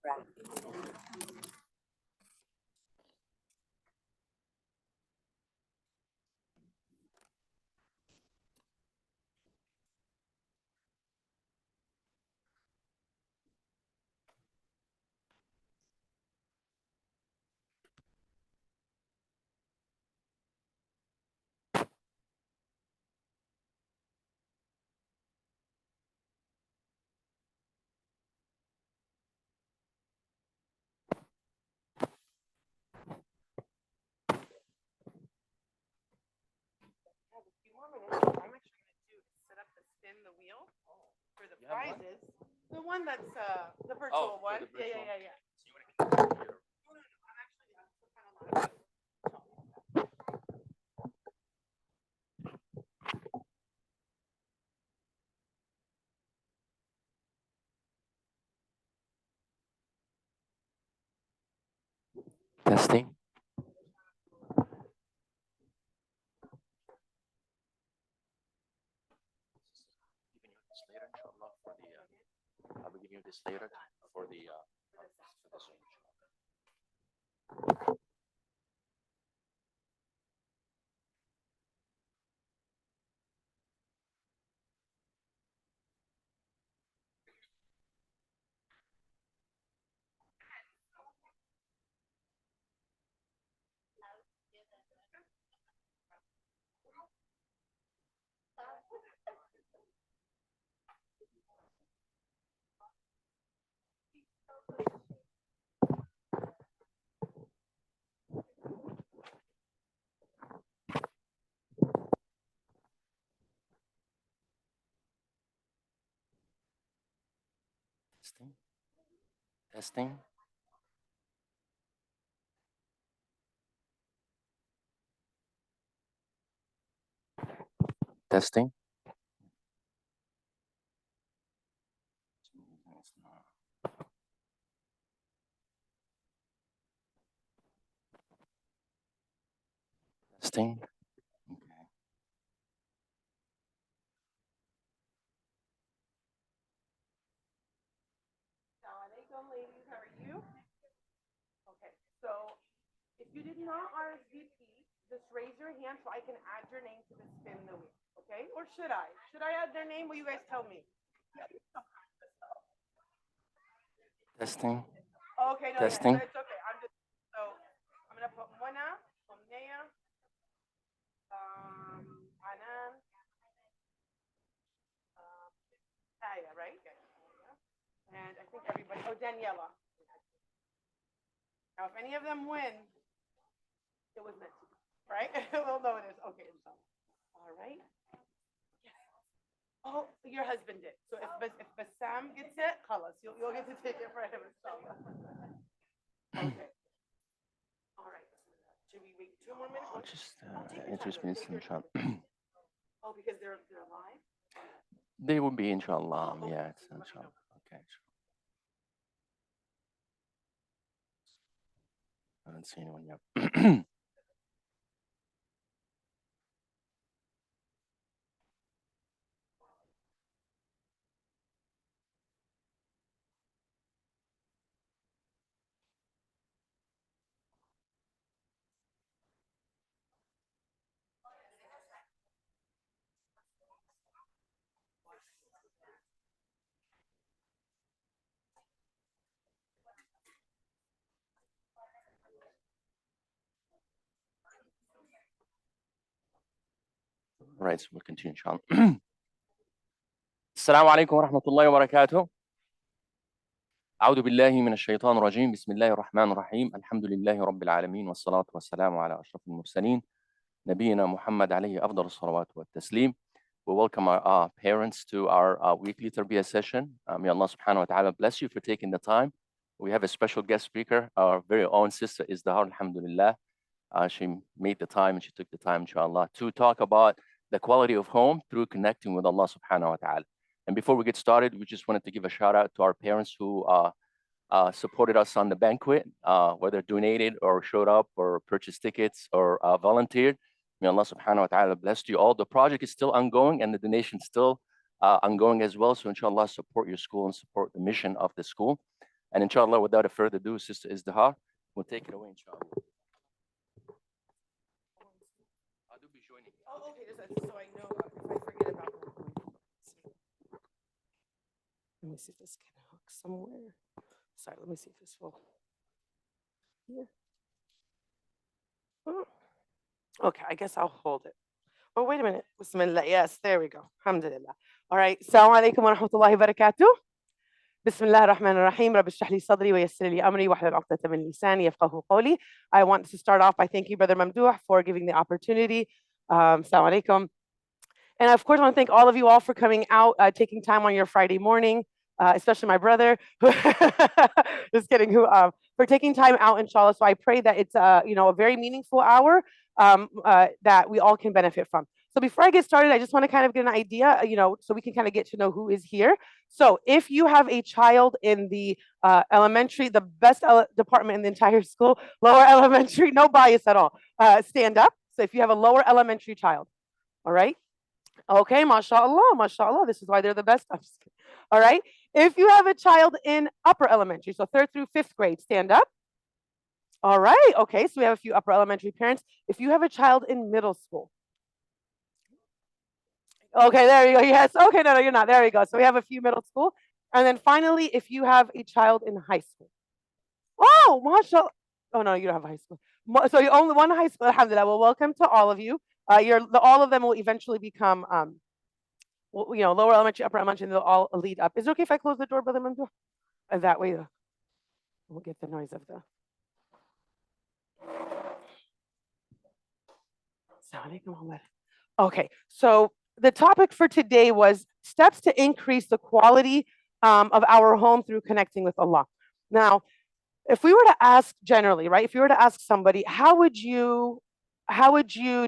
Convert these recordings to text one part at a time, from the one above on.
I'm actually going to do is set up the spin the wheel for the prizes. The one that's the virtual one. Yeah. So you want to continue here? No. I'm actually still kind of live. Testing. I'll be giving you this later for the testing. Testing. Testing. Testing. Okay. Assalamualaikum, ladies. How are you? Okay. So if you did not RSVP, just raise your hand so I can add your name to the spin the wheel. Okay? Or should I? Should I add their name? Will you guys tell me? Testing. Okay, no, Testing. yeah, it's okay. I'm gonna put Mona, Omneya, Anan, Aya, right? Okay. And I think everybody. Oh, Daniela. Now, if any of them win, it was meant to be, right? We'll know it is. Okay, inshallah. All right. Oh, your husband did. So if Bassam gets it, khalas, you'll get to take it for him, inshallah. Okay. All right. Should we wait 2 more minutes? I'll just introduce me to inshallah. Oh, because they're live? They will be inshallah. Yeah, it's inshallah. Okay. I don't see anyone yet. Right, so we'll continue inshallah. السلام عليكم ورحمة الله وبركاته. أعوذ بالله من الشيطان الرجيم. بسم الله الرحمن الرحيم. الحمد لله رب العالمين والصلاة والسلام على أشرف المرسلين نبينا محمد عليه أفضل الصلوات والتسليم. We welcome our parents to our weekly Tarbiyah session. May Allah subhanahu wa ta'ala bless you for taking the time. We have a special guest speaker, our very own sister Ezdehar, alhamdulillah. She made the time and she took the time, inshallah, to talk about the quality of home through connecting with Allah subhanahu wa ta'ala. And before we get started, we just wanted to give a shout out to our parents who supported us on the banquet, whether donated or showed up or purchased tickets or volunteered. May Allah subhanahu wa ta'ala bless you all. The project is still ongoing and the donation is still ongoing as well. So inshallah, support your school and support the mission of the school. And inshallah, without a further ado, Sister Ezdehar will take it away, inshallah. Oh, okay, so I know if I forget about them. Let me see if this can hook somewhere. Sorry, let me see if this will. Here. Oh. Okay, I guess I'll hold it. Oh, wait a minute. Bismillah. Yes, there we go. Alhamdulillah. All right. Assalamu alaikum wa rahmatullahi wa barakatuh. بسم الله الرحمن الرحيم رب اشرح لي صدري ويسر لي امري واحلل عقدة من لساني يفقهوا قولي. I want to start off by thanking Brother Mamdouh for giving the opportunity. Assalamu alaikum. And of course, I want to thank all of you all for coming out, taking time on your Friday morning, especially my brother. Just kidding. For taking time out, inshallah. So I pray that it's a very meaningful hour that we all can benefit from. So before I get started, I just want to kind of get an idea, so we can kind of get to know who is here. So if you have a child in the elementary, the best department in the entire school, lower elementary, no bias at all, stand up. So if you have a lower elementary child, all right. Okay, mashallah, mashallah. This is why they're the best. I'm just kidding. All right. If you have a child in upper elementary, so 3rd through 5th grade, stand up. All right. Okay, so we have a few upper elementary parents. If you have a child in middle school. Okay, there you go. Yes. Okay, no, you're not. There we go. So we have a few middle school. And then finally, if you have a child in high school. Oh, mashallah. Oh, no, you don't have high school. So you only one high school. Alhamdulillah. Well, welcome to all of you. All of them will eventually become, lower elementary, upper elementary, and they'll all lead up. Is it okay if I close the door, Brother Mamdouh? And that way, we'll get the noise of the. Okay, so the topic for today was steps to increase the quality of our home through connecting with Allah. Now, if we were to ask generally, right? If you were to ask somebody, how would you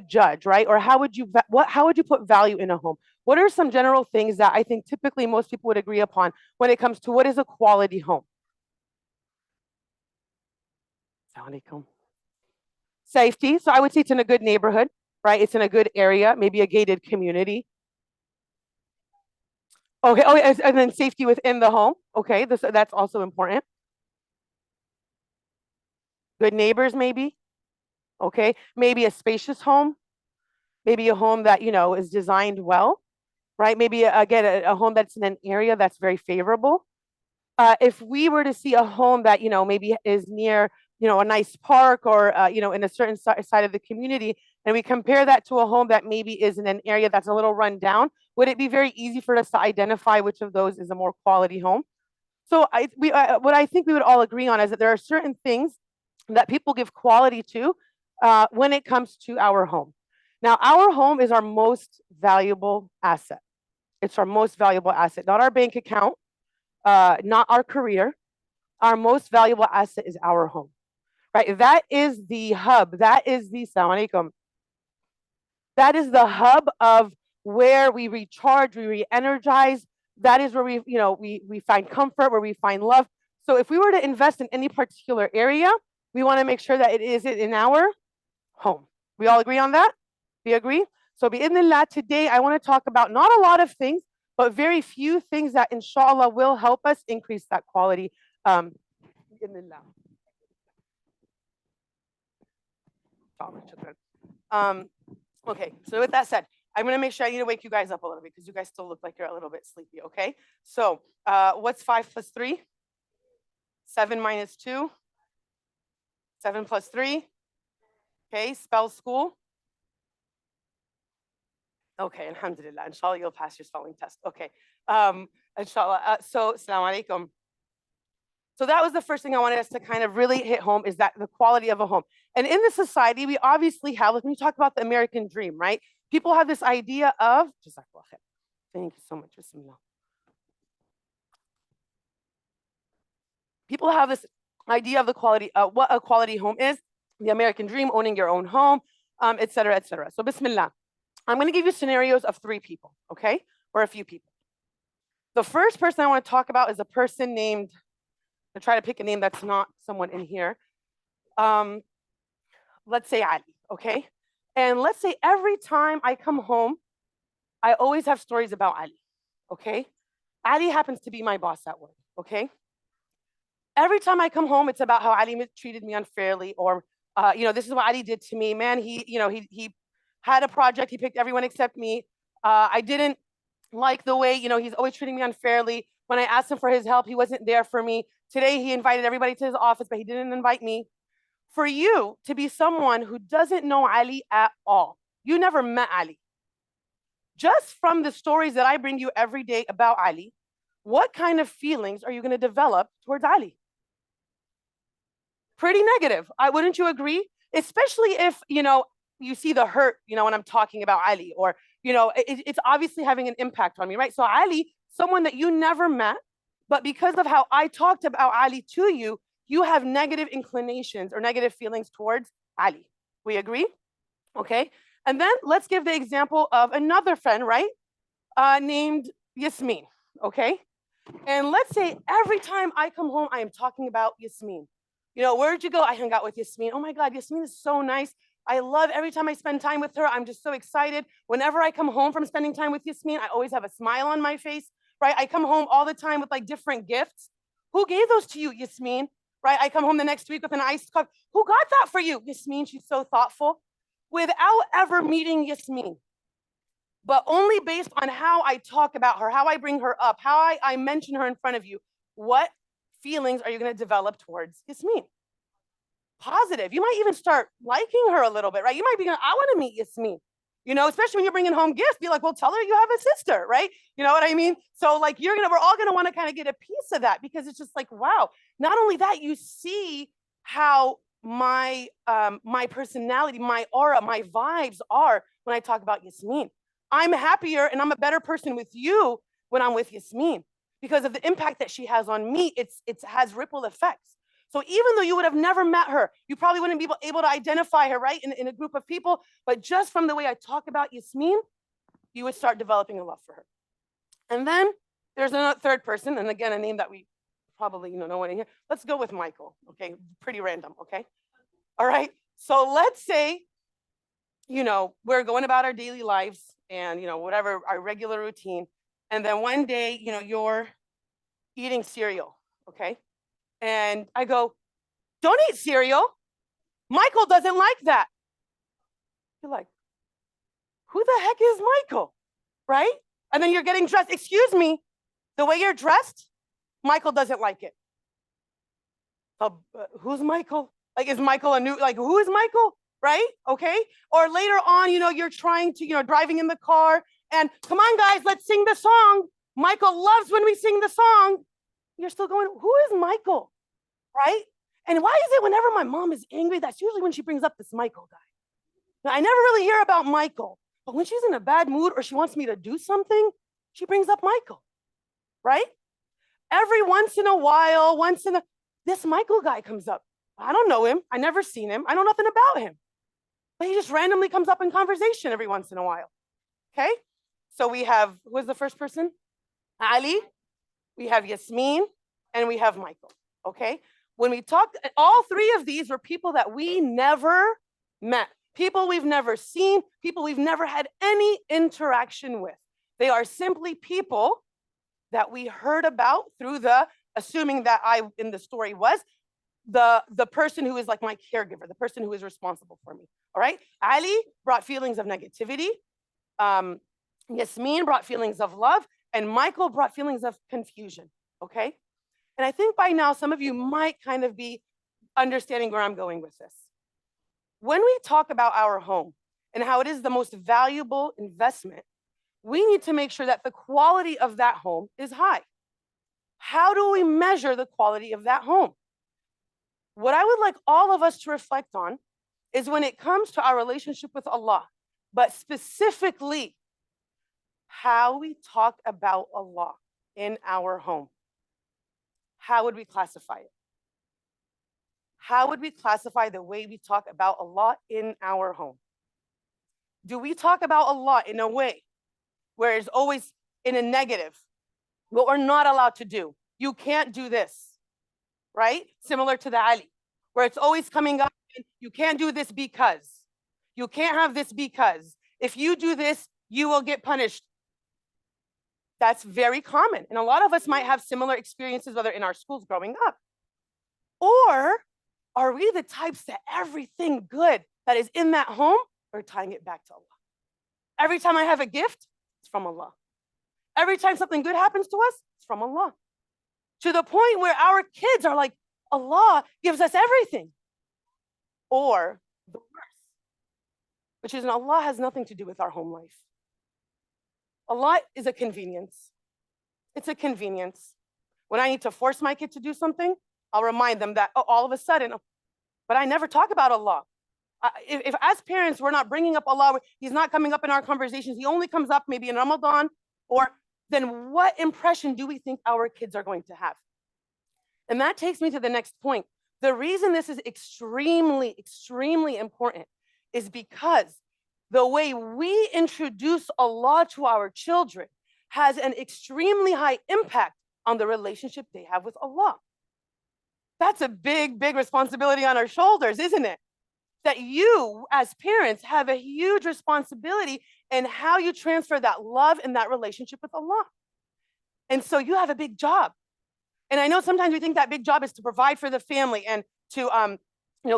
judge, right? Or how would you put value in a home? What are some general things that I think typically most people would agree upon when it comes to what is a quality home? Safety. So I would say it's in a good neighborhood, right? It's in a good area, maybe a gated community. Okay. Oh, and then safety within the home. Okay, that's also important. Good neighbors, maybe. Okay, maybe a spacious home, maybe a home that is designed well, right? Maybe again a home that's in an area that's very favorable. If we were to see a home that maybe is near a nice park or in a certain side of the community, and we compare that to a home that maybe is in an area that's a little run down, would it be very easy for us to identify which of those is a more quality home? So what I think we would all agree on is that there are certain things that people give quality to when it comes to our home. Now, our home is our most valuable asset. It's our most valuable asset, not our bank account, not our career. Our most valuable asset is our home, right? That is the hub. That is the, Assalamu alaikum. That is the hub of where we recharge, we re-energize. That is where we find comfort, where we find love. So if we were to invest in any particular area, we want to make sure that it is in our home. We all agree on that? We agree? So bi'idhnillah, today I want to talk about not a lot of things, but very few things that inshallah will help us increase that quality. Bi'idhnillah. Okay, so with that said, I'm going to make sure I need to wake you guys up a little bit because you guys still look like you're a little bit sleepy, okay? So what's 5 plus 3? 7 minus 2? 7 plus 3? Okay, spell school. Okay, alhamdulillah. Inshallah, you'll pass your spelling test. Okay, inshallah. So, assalamu alaikum. So that was the first thing I wanted us to kind of really hit home is that the quality of a home. And in this society, we obviously have, like when you talk about the American dream, right? People have this idea of, thank you so much, Bismillah. People have this idea of the quality, what a quality home is, the American dream, owning your own home, et cetera, et cetera. So Bismillah. I'm going to give you scenarios of 3 people, okay? Or a few people. The first person I want to talk about is a person named, I'll try to pick a name that's not someone in here. Let's say Ali, okay? And let's say every time I come home, I always have stories about Ali, okay? Ali happens to be my boss at work, okay? Every time I come home, it's about how Ali treated me unfairly, or this is what Ali did to me. Man, he had a project, he picked everyone except me. I didn't like the way, he's always treating me unfairly. When I asked him for his help, he wasn't there for me. Today, he invited everybody to his office, but he didn't invite me. For you to be someone who doesn't know Ali at all, you never met Ali. Just from the stories that I bring you every day about Ali, what kind of feelings are you going to develop towards Ali? Pretty negative. Wouldn't you agree? Especially if, you see the hurt, when I'm talking about Ali, or, it's obviously having an impact on me, right? So Ali, someone that you never met, but because of how I talked about Ali to you, you have negative inclinations or negative feelings towards Ali. We agree? Okay. And then let's give the example of another friend, right? Named Yasmin. Okay. And let's say every time I come home, I am talking about Yasmin. Where'd you go? I hung out with Yasmin. Oh my God, Yasmin is so nice. I love every time I spend time with her. I'm just so excited. Whenever I come home from spending time with Yasmin, I always have a smile on my face, right? I come home all the time with like different gifts. Who gave those to you, Yasmin? Right? I come home the next week with an iced cup. Who got that for you? Yasmin, she's so thoughtful. Without ever meeting Yasmin, but only based on how I talk about her, how I bring her up, how I mention her in front of you, what feelings are you going to develop towards Yasmin? Positive. You might even start liking her a little bit, right? You might be going, I want to meet Yasmin. Especially when you're bringing home gifts, be like, well, tell her you have a sister, right? You know what I mean? So like, we're all going to want to kind of get a piece of that, because it's just like, wow, not only that, you see how my personality, my aura, my vibes are when I talk about Yasmin. I'm happier and I'm a better person with you when I'm with Yasmin, because of the impact that she has on me. It has ripple effects. So even though you would have never met her, you probably wouldn't be able to identify her, right, in a group of people. But just from the way I talk about Yasmin, you would start developing a love for her. And then there's another third person, and again, a name that we probably no one in here. Let's go with Michael. Okay, pretty random. Okay, all right. So let's say, we're going about our daily lives and whatever our regular routine, and then one day, you're eating cereal. Okay. And I go, don't eat cereal. Michael doesn't like that. You're like, who the heck is Michael? Right? And then you're getting dressed. Excuse me, the way you're dressed, Michael doesn't like it. Who's Michael? Like, is Michael who is Michael? Right? Okay. Or later on, you're trying to, driving in the car and come on, guys, let's sing the song. Michael loves when we sing the song. You're still going, who is Michael? Right? And why is it whenever my mom is angry, that's usually when she brings up this Michael guy? Now, I never really hear about Michael, but when she's in a bad mood or she wants me to do something, she brings up Michael, right? Every once in a while, this Michael guy comes up. I don't know him. I never seen him. I know nothing about him. But he just randomly comes up in conversation every once in a while. Okay? So we have, who was the first person? Ali, we have Yasmin, and we have Michael. Okay? When we talked, all three of these were people that we never met, people we've never seen, people we've never had any interaction with. They are simply people that we heard about through assuming that I, in the story, was the person who is like my caregiver, the person who is responsible for me. All right? Ali brought feelings of negativity. Yasmin brought feelings of love. And Michael brought feelings of confusion. Okay? And I think by now, some of you might kind of be understanding where I'm going with this. When we talk about our home and how it is the most valuable investment, we need to make sure that the quality of that home is high. How do we measure the quality of that home? What I would like all of us to reflect on is when it comes to our relationship with Allah, but specifically how we talk about Allah in our home. How would we classify it? How would we classify the way we talk about Allah in our home? Do we talk about Allah in a way where it's always in a negative, what we're not allowed to do? You can't do this, right? Similar to the Ali, where it's always coming up, you can't do this because, you can't have this because, if you do this, you will get punished. That's very common. And a lot of us might have similar experiences, whether in our schools growing up. Or are we the types that everything good that is in that home, we're tying it back to Allah? Every time I have a gift, it's from Allah. Every time something good happens to us, it's from Allah. To the point where our kids are like, Allah gives us everything. Or the worst, which is Allah has nothing to do with our home life. Allah is a convenience. It's a convenience. When I need to force my kid to do something, I'll remind them that all of a sudden, but I never talk about Allah. If as parents, we're not bringing up Allah, he's not coming up in our conversations, he only comes up maybe in Ramadan, or then what impression do we think our kids are going to have? And that takes me to the next point. The reason this is extremely, extremely important is because the way we introduce Allah to our children has an extremely high impact on the relationship they have with Allah. That's a big, big responsibility on our shoulders, isn't it? That you, as parents, have a huge responsibility in how you transfer that love and that relationship with Allah. And so you have a big job. And I know sometimes we think that big job is to provide for the family and to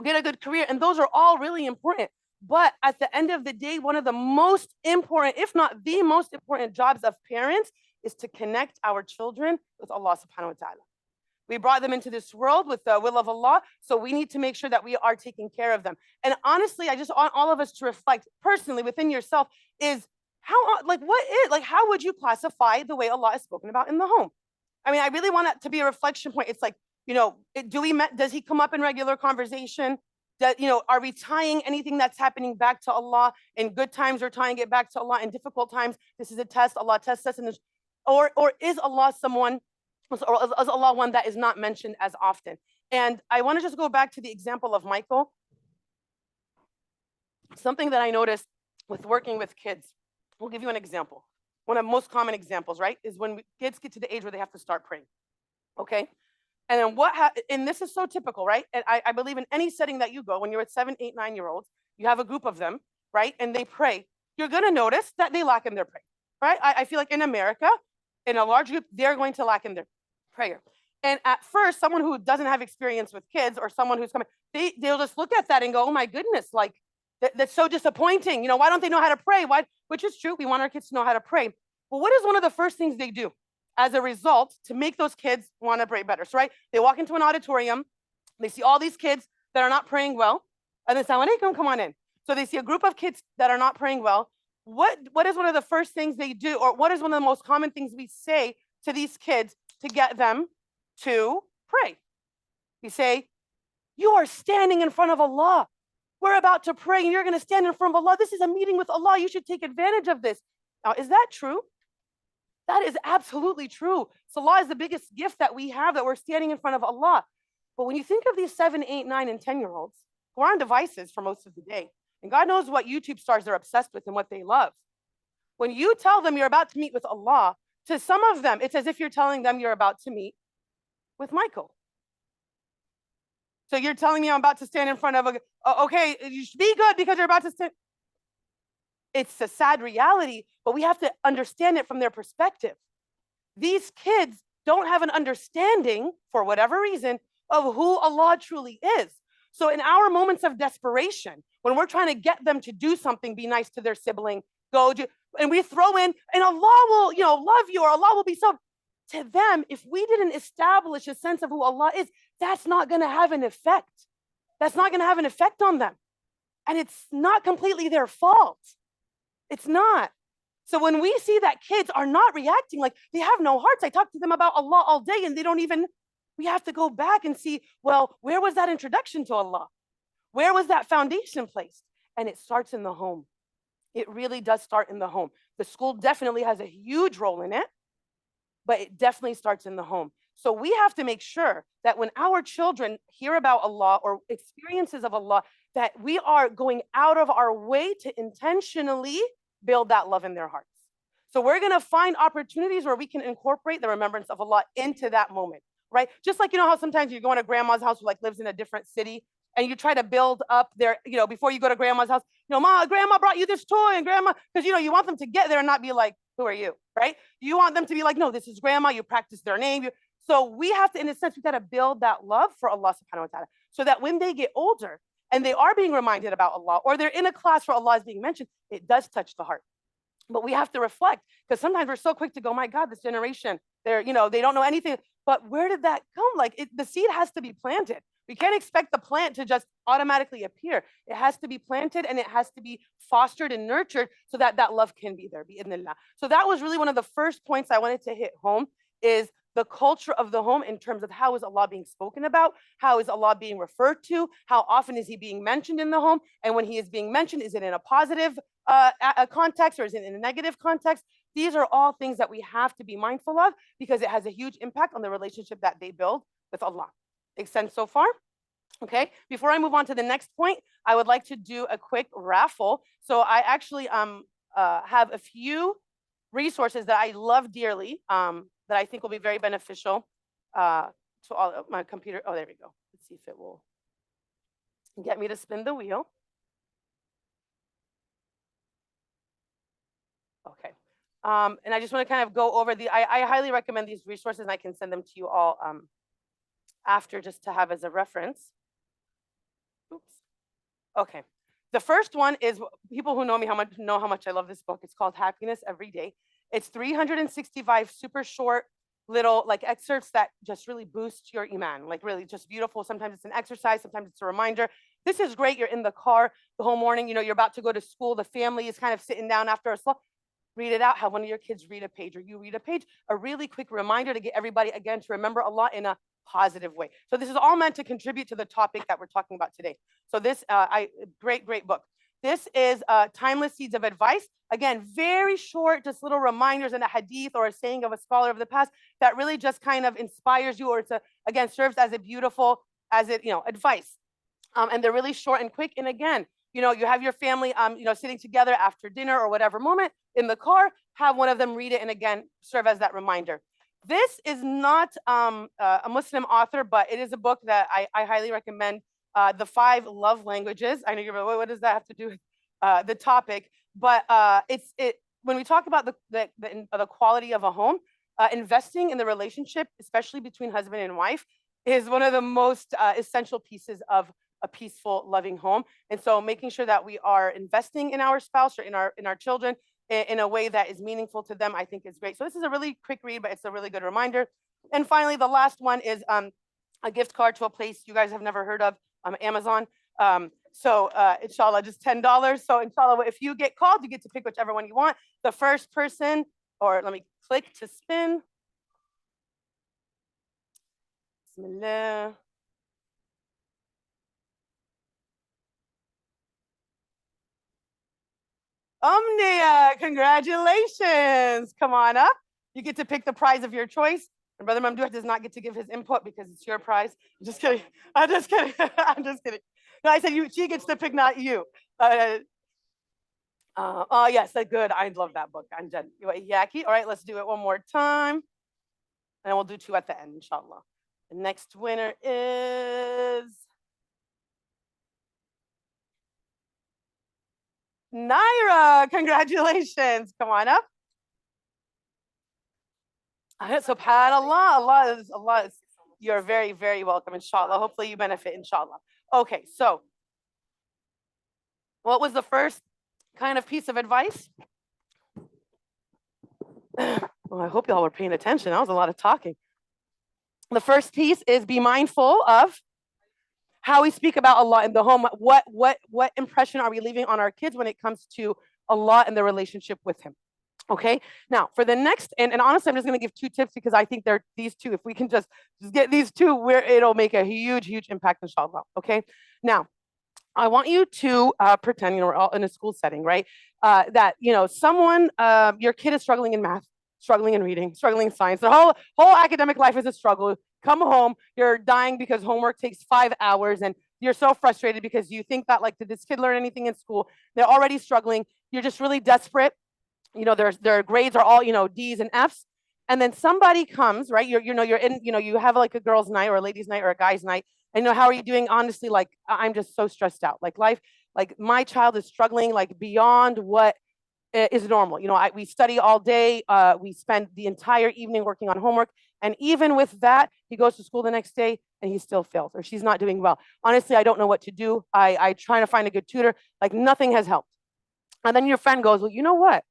get a good career. And those are all really important. But at the end of the day, one of the most important, if not the most important jobs of parents is to connect our children with Allah subhanahu wa ta'ala. We brought them into this world with the will of Allah, so we need to make sure that we are taking care of them. And honestly, I just want all of us to reflect personally within yourself is how would you classify the way Allah is spoken about in the home? I mean, I really want it to be a reflection point. It's like, does he come up in regular conversation? Are we tying anything that's happening back to Allah? In good times, we're tying it back to Allah. In difficult times, this is a test. Allah tests us in this. Or is Allah someone, or is Allah one that is not mentioned as often? And I want to just go back to the example of Michael. Something that I noticed with working with kids. We'll give you an example. One of the most common examples, right, is when kids get to the age where they have to start praying. Okay? And then and this is so typical, right? And I believe in any setting that you go, when you're with 7, 8, 9-year-olds, you have a group of them, right? And they pray. You're going to notice that they lack in their prayer, right? I feel like in America, in a large group, they're going to lack in their prayer. And at first, someone who doesn't have experience with kids or someone who's coming, they'll just look at that and go, oh my goodness, like that's so disappointing. Why don't they know how to pray? Which is true. We want our kids to know how to pray. But what is one of the first things they do as a result to make those kids want to pray better? So, right, they walk into an auditorium, they see all these kids that are not praying well, and they say, come on in. So they see a group of kids that are not praying well. What is one of the first things they do, or what is one of the most common things we say to these kids to get them to pray? We say, you are standing in front of Allah. We're about to pray and you're going to stand in front of Allah. This is a meeting with Allah. You should take advantage of this. Now, is that true? That is absolutely true. Salah is the biggest gift that we have, that we're standing in front of Allah. But when you think of these 7, 8, 9, and 10-year-olds who are on devices for most of the day, and God knows what YouTube stars they're obsessed with and what they love. When you tell them you're about to meet with Allah, to some of them, it's as if you're telling them you're about to meet with Michael. So you're telling me I'm about to stand in front of okay, you should be good because you're about to stand. It's a sad reality, but we have to understand it from their perspective. These kids don't have an understanding, for whatever reason, of who Allah truly is. So in our moments of desperation, when we're trying to get them to do something, be nice to their sibling, and we throw in, and Allah will, love you, or Allah will be so. To them, if we didn't establish a sense of who Allah is, that's not going to have an effect. That's not going to have an effect on them. And it's not completely their fault. It's not. So when we see that kids are not reacting, like they have no hearts, I talk to them about Allah all day and they don't even, we have to go back and see, well, where was that introduction to Allah? Where was that foundation placed? And it starts in the home. It really does start in the home. The school definitely has a huge role in it, but it definitely starts in the home. So we have to make sure that when our children hear about Allah or experiences of Allah, that we are going out of our way to intentionally build that love in their hearts. So we're going to find opportunities where we can incorporate the remembrance of Allah into that moment, right? Just like, how sometimes you go to grandma's house who lives in a different city, and you try to build up their, before you go to grandma's house, grandma brought you this toy, and grandma, because, you want them to get there and not be like, who are you, right? You want them to be like, no, this is grandma. You practice their name. So we have to, in a sense, we got to build that love for Allah subhanahu wa ta'ala, so that when they get older and they are being reminded about Allah, or they're in a class where Allah is being mentioned, it does touch the heart. But we have to reflect, because sometimes we're so quick to go, my God, this generation, they don't know anything. But where did that come? Like, the seed has to be planted. We can't expect the plant to just automatically appear. It has to be planted, and it has to be fostered and nurtured so that that love can be there. So that was really one of the first points I wanted to hit home, is the culture of the home, in terms of how is Allah being spoken about, how is Allah being referred to, how often is he being mentioned in the home, and when he is being mentioned, is it in a positive a context, or is it in a negative context? These are all things that we have to be mindful of, because it has a huge impact on the relationship that they build with Allah. Makes sense so far? Okay, before I move on to the next point, I would like to do a quick raffle. So I actually have a few resources that I love dearly, that I think will be very beneficial to all of my computer. Oh, there we go. Let's see if it will get me to spin the wheel. Okay. And I just want to kind of go over I highly recommend these resources, and I can send them to you all after, just to have as a reference. Oops. Okay. The first one is, people who know me know how much I love this book. It's called Happiness Every Day. It's 365 super short little excerpts that just really boost your iman, like really just beautiful. Sometimes it's an exercise, sometimes it's a reminder. This is great. You're in the car the whole morning, you're about to go to school, the family is kind of sitting down after a slow. Read it out, have one of your kids read a page, or you read a page, a really quick reminder to get everybody, again, to remember Allah in a positive way. So this is all meant to contribute to the topic that we're talking about today. So this, great book. This is Timeless Seeds of Advice. Again, very short, just little reminders in a hadith or a saying of a scholar of the past that really just kind of inspires you, or it's again, serves as a beautiful, advice. And they're really short and quick. And again, you have your family, sitting together after dinner or whatever moment in the car, have one of them read it, and again, serve as that reminder. This is not a Muslim author, but it is a book that I highly recommend. The 5 Love Languages. I know you're like, what does that have to do with the topic? But when we talk about the quality of a home, investing in the relationship, especially between husband and wife, is one of the most essential pieces of a peaceful, loving home. And so making sure that we are investing in our spouse, or in our children, in a way that is meaningful to them, I think is great. So this is a really quick read, but it's a really good reminder. And finally, the last one is a gift card to a place you guys have never heard of, Amazon. So inshallah, just $10. So inshallah, if you get called, you get to pick whichever one you want. The first person, or let me click to spin. Bismillah. Omnia, congratulations. Come on up. You get to pick the prize of your choice. And Brother Mamdouh does not get to give his input because it's your prize. I'm just kidding. I'm just kidding. I'm just kidding. No, I said she gets to pick, not you. Oh, yes, good. I love that book. I'm done. Yaki. All right, let's do it one more time. And we'll do 2 at the end, inshallah. The next winner is Naira. Congratulations. Come on up. SubhanAllah. Allah is, you're very, very welcome, inshallah. Hopefully you benefit, inshallah. Okay, so what was the first kind of piece of advice? Well, I hope y'all were paying attention. That was a lot of talking. The first piece is be mindful of how we speak about Allah in the home. What impression are we leaving on our kids when it comes to Allah and the relationship with Him? Okay, now for the next, and honestly, I'm just going to give 2 tips, because I think they're these 2. If we can just get these 2, where it'll make a huge impact, inshallah. Okay, now I want you to pretend, we're all in a school setting, right? That someone, your kid is struggling in math, struggling in reading, struggling in science. The whole academic life is a struggle. Come home, you're dying because homework takes 5 hours, and you're so frustrated because you think that, did this kid learn anything in school? They're already struggling. You're just really desperate. Their grades are all, D's and F's. And then somebody comes, right? You're in, you have a girl's night, or a ladies' night, or a guy's night. And how are you doing? Honestly, I'm just so stressed out. Life, my child is struggling, beyond what is normal. You know, we study all day. We spend the entire evening working on homework. And even with that, he goes to school the next day and he still fails, or she's not doing well. Honestly, I don't know what to do. I try to find a good tutor. Like, nothing has helped. And then your friend goes, well, you know what?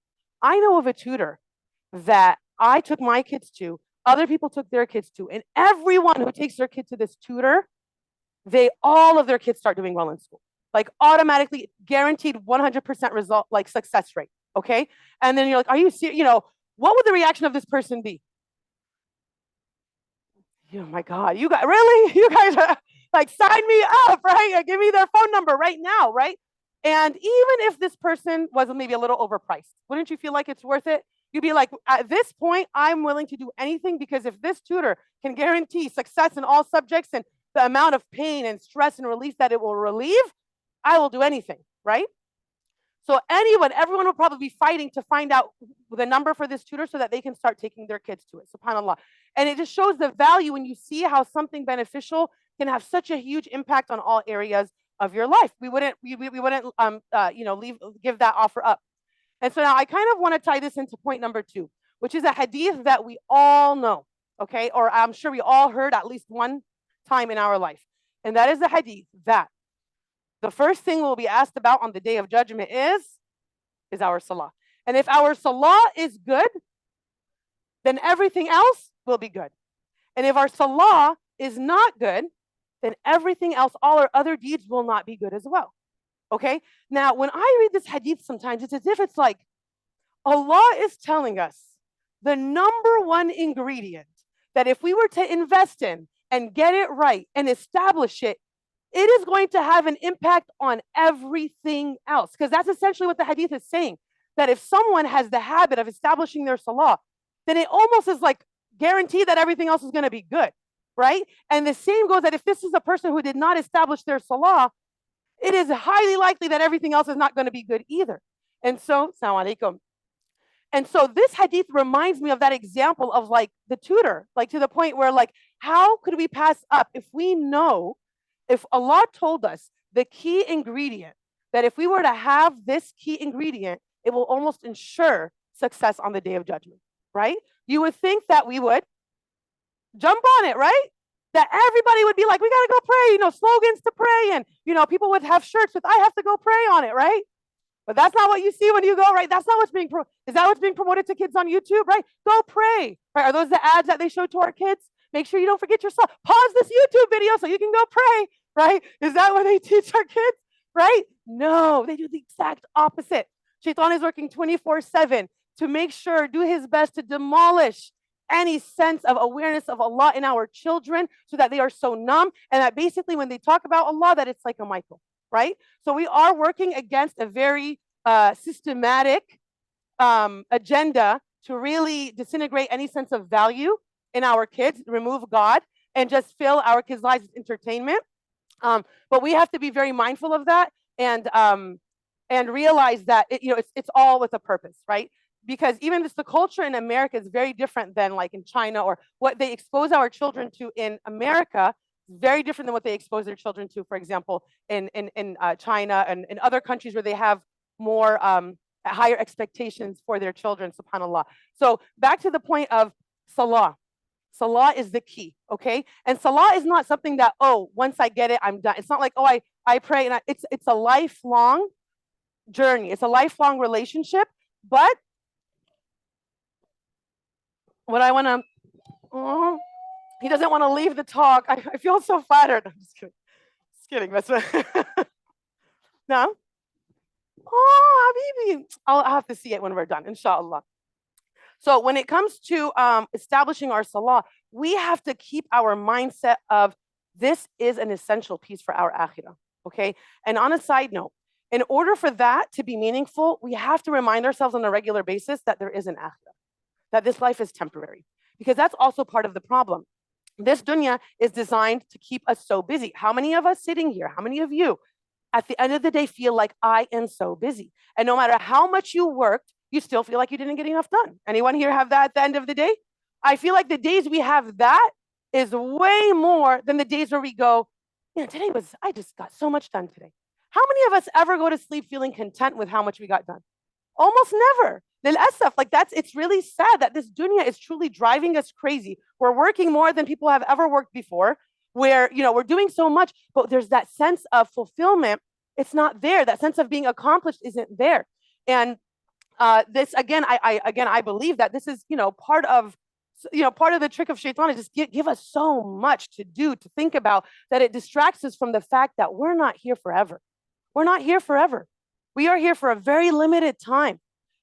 I know of a tutor that I took my kids to, other people took their kids to, and everyone who takes their kid to this tutor, all of their kids start doing well in school. Like, automatically guaranteed 100% result, like success rate. Okay. And then you're like, are you serious? You know, what would the reaction of this person be? Oh my God, you guys, really? You guys are like, sign me up, right? Give me their phone number right now, right? And even if this person was maybe a little overpriced, wouldn't you feel like it's worth it? You'd be like, at this point, I'm willing to do anything, because if this tutor can guarantee success in all subjects and the amount of pain and stress and relief that it will relieve, I will do anything, right? So everyone will probably be fighting to find out the number for this tutor so that they can start taking their kids to it, subhanAllah. And it just shows the value when you see how something beneficial can have such a huge impact on all areas of your life. We wouldn't give that offer up. And so now I kind of want to tie this into point number 2, which is a hadith that we all know, okay? Or I'm sure we all heard at least one time in our life. And that is the hadith that the first thing we'll be asked about on the day of judgment is our salah. And if our salah is good, then everything else will be good. And if our salah is not good, then everything else, all our other deeds, will not be good as well. Okay? Now, when I read this hadith sometimes, it's as if it's like Allah is telling us the number one ingredient that if we were to invest in and get it right and establish it, it is going to have an impact on everything else. Because that's essentially what the hadith is saying, that if someone has the habit of establishing their salah, then it almost is like guaranteed that everything else is going to be good, right? And the same goes that if this is a person who did not establish their salah, it is highly likely that everything else is not going to be good either. And so, Assalamu alaikum. And so this hadith reminds me of that example of like the tutor, like to the point where like, how could we pass up if we know, if Allah told us the key ingredient, that if we were to have this key ingredient, it will almost ensure success on the day of judgment, right? You would think that we would jump on it, right? That everybody would be like, we got to go pray, slogans to pray. And, people would have shirts with, I have to go pray on it, right? But that's not what you see when you go, right? That's not what's being, is that what's being promoted to kids on YouTube, right? Go pray, right? Are those the ads that they show to our kids? Make sure you don't forget your salah. Pause this YouTube video so you can go pray, right? Is that what they teach our kids, right? No, they do the exact opposite. Shaitan is working 24/7 to make sure, do his best to demolish any sense of awareness of Allah in our children, so that they are so numb, and that basically when they talk about Allah, that it's like a Michael, right? So we are working against a very systematic agenda to really disintegrate any sense of value in our kids, remove God, and just fill our kids' lives with entertainment. But we have to be very mindful of that, and realize that it's all with a purpose, right? Because even the culture in America is very different than like in China, or what they expose our children to in America is very different than what they expose their children to, for example, in China and in other countries where they have more higher expectations for their children, subhanAllah. So back to the point of salah. Salah is the key, okay? And salah is not something that, once I get it, I'm done. It's not like, I pray, and it's a lifelong journey. It's a lifelong relationship. But what I want to, he doesn't want to leave the talk. I feel so flattered. I'm just kidding. Just kidding. That's what. No? Habibi. I'll have to see it when we're done, inshallah. So when it comes to establishing our salah, we have to keep our mindset of this is an essential piece for our akhirah, okay? And on a side note, in order for that to be meaningful, we have to remind ourselves on a regular basis that there is an akhirah, that this life is temporary, because that's also part of the problem. This dunya is designed to keep us so busy. How many of us sitting here, how many of you at the end of the day feel like I am so busy? And no matter how much you worked, you still feel like you didn't get enough done. Anyone here have that at the end of the day? I feel like the days we have that is way more than the days where we go, I just got so much done today. How many of us ever go to sleep feeling content with how much we got done? Almost never. للأسف, like it's really sad that this dunya is truly driving us crazy. We're working more than people have ever worked before. Where, we're doing so much, but there's that sense of fulfillment. It's not there. That sense of being accomplished isn't there. And this again, I believe that this is, part of the trick of shaitan is just give us so much to do, to think about, that it distracts us from the fact that we're not here forever. We're not here forever. We are here for a very limited time.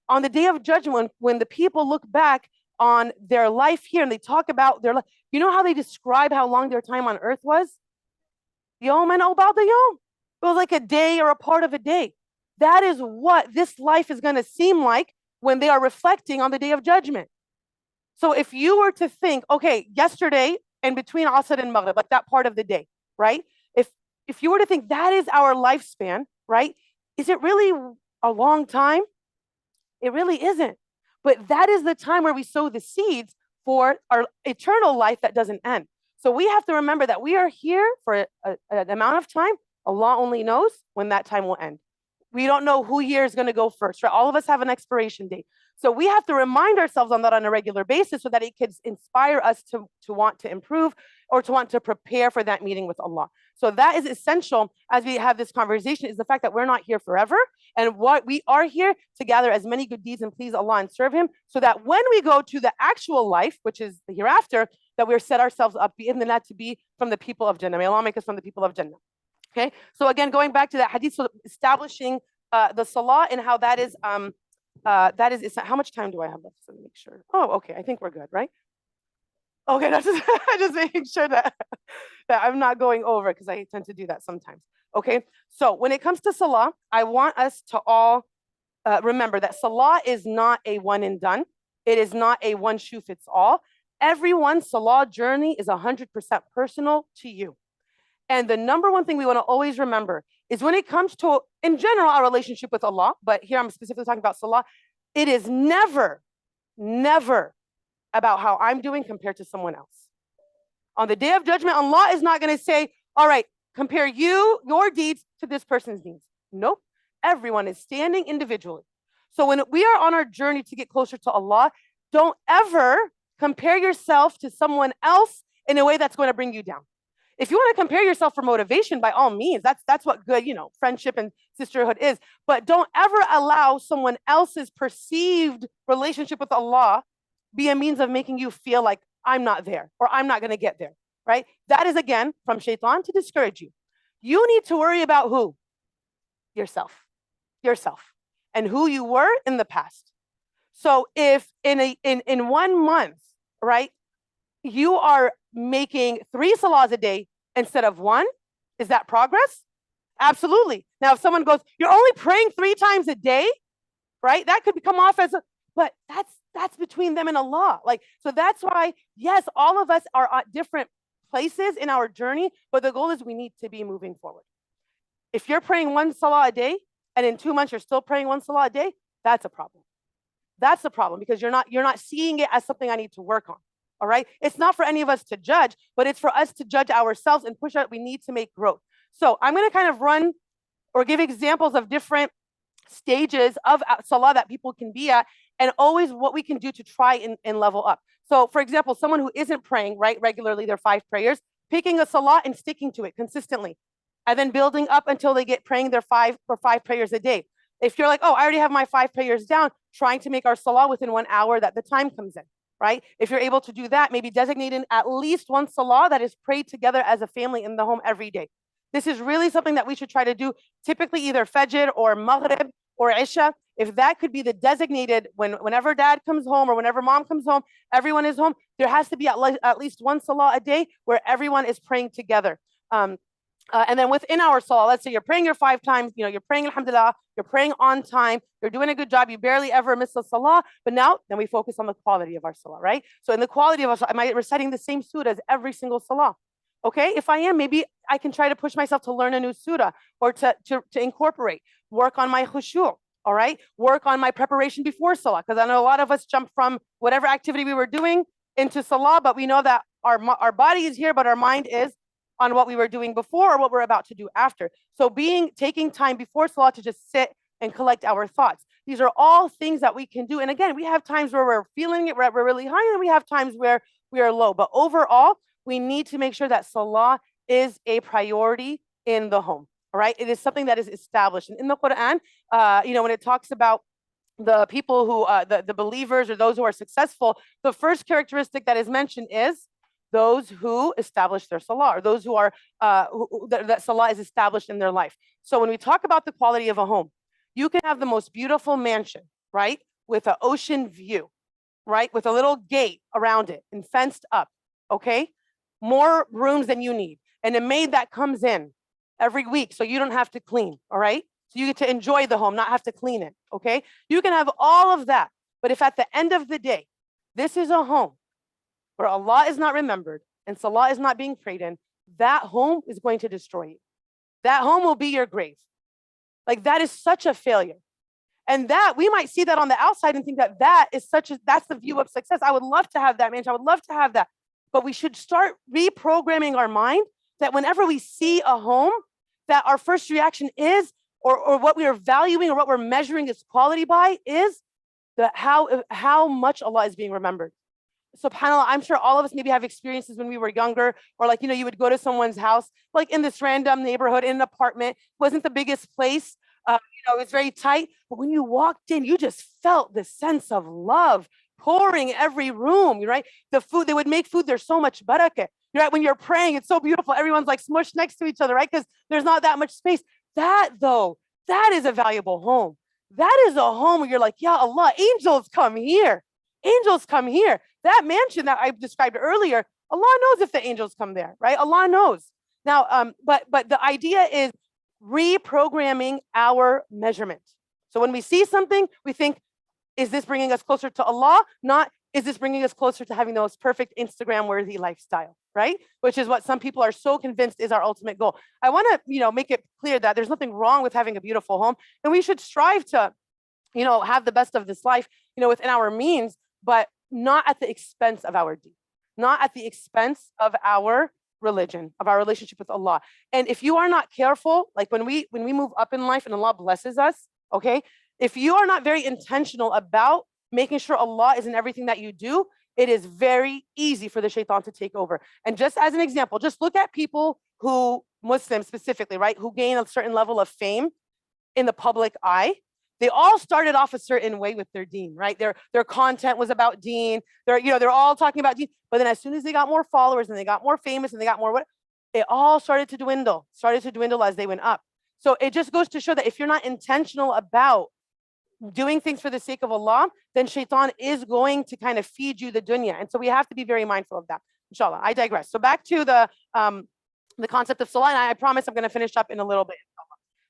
On the day of judgment, when the people look back on their life here and they talk about their life, you know how they describe how long their time on earth was? Yom and ba'da yom. It was like a day or a part of a day. That is what this life is going to seem like when they are reflecting on the day of judgment. So if you were to think, okay, yesterday and between Asr and Maghrib, like that part of the day, right? If you were to think that is our lifespan, right? Is it really a long time? It really isn't. But that is the time where we sow the seeds for our eternal life that doesn't end. So we have to remember that we are here for an amount of time. Allah only knows when that time will end. We don't know who here is going to go first, right? All of us have an expiration date. So we have to remind ourselves on that on a regular basis so that it could inspire us to want to improve or to want to prepare for that meeting with Allah. So that is essential as we have this conversation, is the fact that we're not here forever. And what we are here to gather as many good deeds and please Allah and serve Him, so that when we go to the actual life, which is the hereafter, that we're set ourselves up bi'idhnillah to be from the people of Jannah. May Allah make us from the people of Jannah. Okay, so again, going back to that hadith, so establishing the salah and how that is, how much time do I have left? So make sure. Oh, okay, I think we're good, right? Okay, that's just making sure that I'm not going over, because I tend to do that sometimes. Okay, so when it comes to salah, I want us to all remember that salah is not a one and done. It is not a one shoe fits all. Everyone's salah journey is 100% personal to you. And the number one thing we want to always remember is when it comes to, in general, our relationship with Allah, but here I'm specifically talking about salah, it is never, never about how I'm doing compared to someone else. On the day of judgment, Allah is not going to say, all right, compare your deeds to this person's deeds. Nope. Everyone is standing individually. So when we are on our journey to get closer to Allah, don't ever compare yourself to someone else in a way that's going to bring you down. If you want to compare yourself for motivation, by all means, that's what good, friendship and sisterhood is. But don't ever allow someone else's perceived relationship with Allah be a means of making you feel like I'm not there or I'm not going to get there, right? That is, again, from shaitan to discourage you. You need to worry about who? Yourself. And who you were in the past. So if in 1 month, right, you are making 3 salahs a day instead of 1, is that progress? Absolutely. Now, if someone goes, you're only praying 3 times a day, right? That could come off as but that's between them and Allah. So that's why, yes, all of us are at different places in our journey, but the goal is we need to be moving forward. If you're praying 1 salah a day and in 2 months you're still praying 1 salah a day, that's a problem. That's a problem, because you're not seeing it as something I need to work on. All right. It's not for any of us to judge, but it's for us to judge ourselves and push out. We need to make growth. So I'm going to kind of run or give examples of different stages of salah that people can be at, and always what we can do to try and level up. So for example, someone who isn't praying, right, regularly, their 5 prayers, picking a salah and sticking to it consistently, and then building up until they get praying their 5 prayers a day. If you're like, oh, I already have my 5 prayers down, trying to make our salah within 1 hour that the time comes in. Right? If you're able to do that, maybe designating at least 1 salah that is prayed together as a family in the home every day. This is really something that we should try to do, typically either Fajr or Maghrib or Isha. If that could be the designated, whenever dad comes home or whenever mom comes home, everyone is home, there has to be at least 1 salah a day where everyone is praying together. And then within our salah, let's say you're praying your 5 times, you're praying alhamdulillah, you're praying on time, you're doing a good job, you barely ever miss a salah, but now then we focus on the quality of our salah, right? So in the quality of our salah, am I reciting the same surah as every single salah? Okay, if I am, maybe I can try to push myself to learn a new surah or to incorporate, work on my khushu', all right? Work on my preparation before salah, because I know a lot of us jump from whatever activity we were doing into salah, but we know that our body is here, but our mind is on what we were doing before or what we're about to do after. So taking time before salah to just sit and collect our thoughts. These are all things that we can do. And again, we have times where we're feeling it, we're really high, and we have times where we are low. But overall, we need to make sure that salah is a priority in the home. All right, it is something that is established. And in the Quran, when it talks about the people who, the believers or those who are successful, the first characteristic that is mentioned is those who establish their salah, or those who are, that salah is established in their life. So when we talk about the quality of a home, you can have the most beautiful mansion, right? With an ocean view, right? With a little gate around it and fenced up, okay? More rooms than you need. And a maid that comes in every week so you don't have to clean, all right? So you get to enjoy the home, not have to clean it, okay? You can have all of that. But if at the end of the day, this is a home where Allah is not remembered and salah is not being prayed in, that home is going to destroy you. That home will be your grave. Like, that is such a failure. And that, we might see that on the outside and think that that's the view of success. I would love to have that mansion. I would love to have that. But we should start reprogramming our mind that whenever we see a home, that our first reaction is, or what we are valuing or what we're measuring its quality by is how much Allah is being remembered. SubhanAllah, I'm sure all of us maybe have experiences when we were younger, or like, you would go to someone's house, like in this random neighborhood, in an apartment, wasn't the biggest place, it was very tight, but when you walked in, you just felt this sense of love pouring every room, right? The food, they would make food, there's so much barakah, right? When you're praying, it's so beautiful. Everyone's like smushed next to each other, right? Because there's not that much space. That is a valuable home. That is a home where you're like, Ya Allah, angels come here. Angels come here. That mansion that I described earlier, Allah knows if the angels come there, right? Allah knows. Now, but the idea is reprogramming our measurement. So when we see something, we think, is this bringing us closer to Allah? Not, is this bringing us closer to having the most perfect Instagram-worthy lifestyle, right? Which is what some people are so convinced is our ultimate goal. I want to, make it clear that there's nothing wrong with having a beautiful home, and we should strive to, have the best of this life, within our means, but not at the expense of our deed, not at the expense of our religion, of our relationship with Allah. And if you are not careful, like when we move up in life and Allah blesses us, okay, if you are not very intentional about making sure Allah is in everything that you do, it is very easy for the shaitan to take over. And just as an example, just look at people who, Muslims specifically, right, who gain a certain level of fame in the public eye. They all started off a certain way with their deen, right? Their content was about deen. They're all talking about deen. But then as soon as they got more followers and they got more famous and they got more, it all started to dwindle as they went up. So it just goes to show that if you're not intentional about doing things for the sake of Allah, then shaitan is going to kind of feed you the dunya. And so we have to be very mindful of that. Inshallah, I digress. So back to the concept of salah, and I promise I'm going to finish up in a little bit.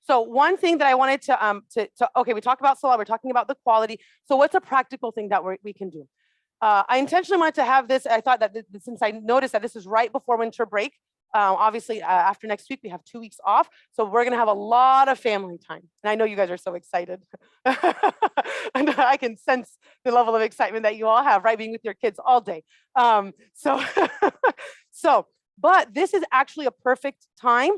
So one thing that I wanted okay, we talked about salah, we're talking about the quality. So what's a practical thing that we can do? I intentionally wanted to have this. I thought that since I noticed that this is right before winter break, obviously after next week, we have 2 weeks off. So we're going to have a lot of family time. And I know you guys are so excited. And I can sense the level of excitement that you all have, right? Being with your kids all day. But this is actually a perfect time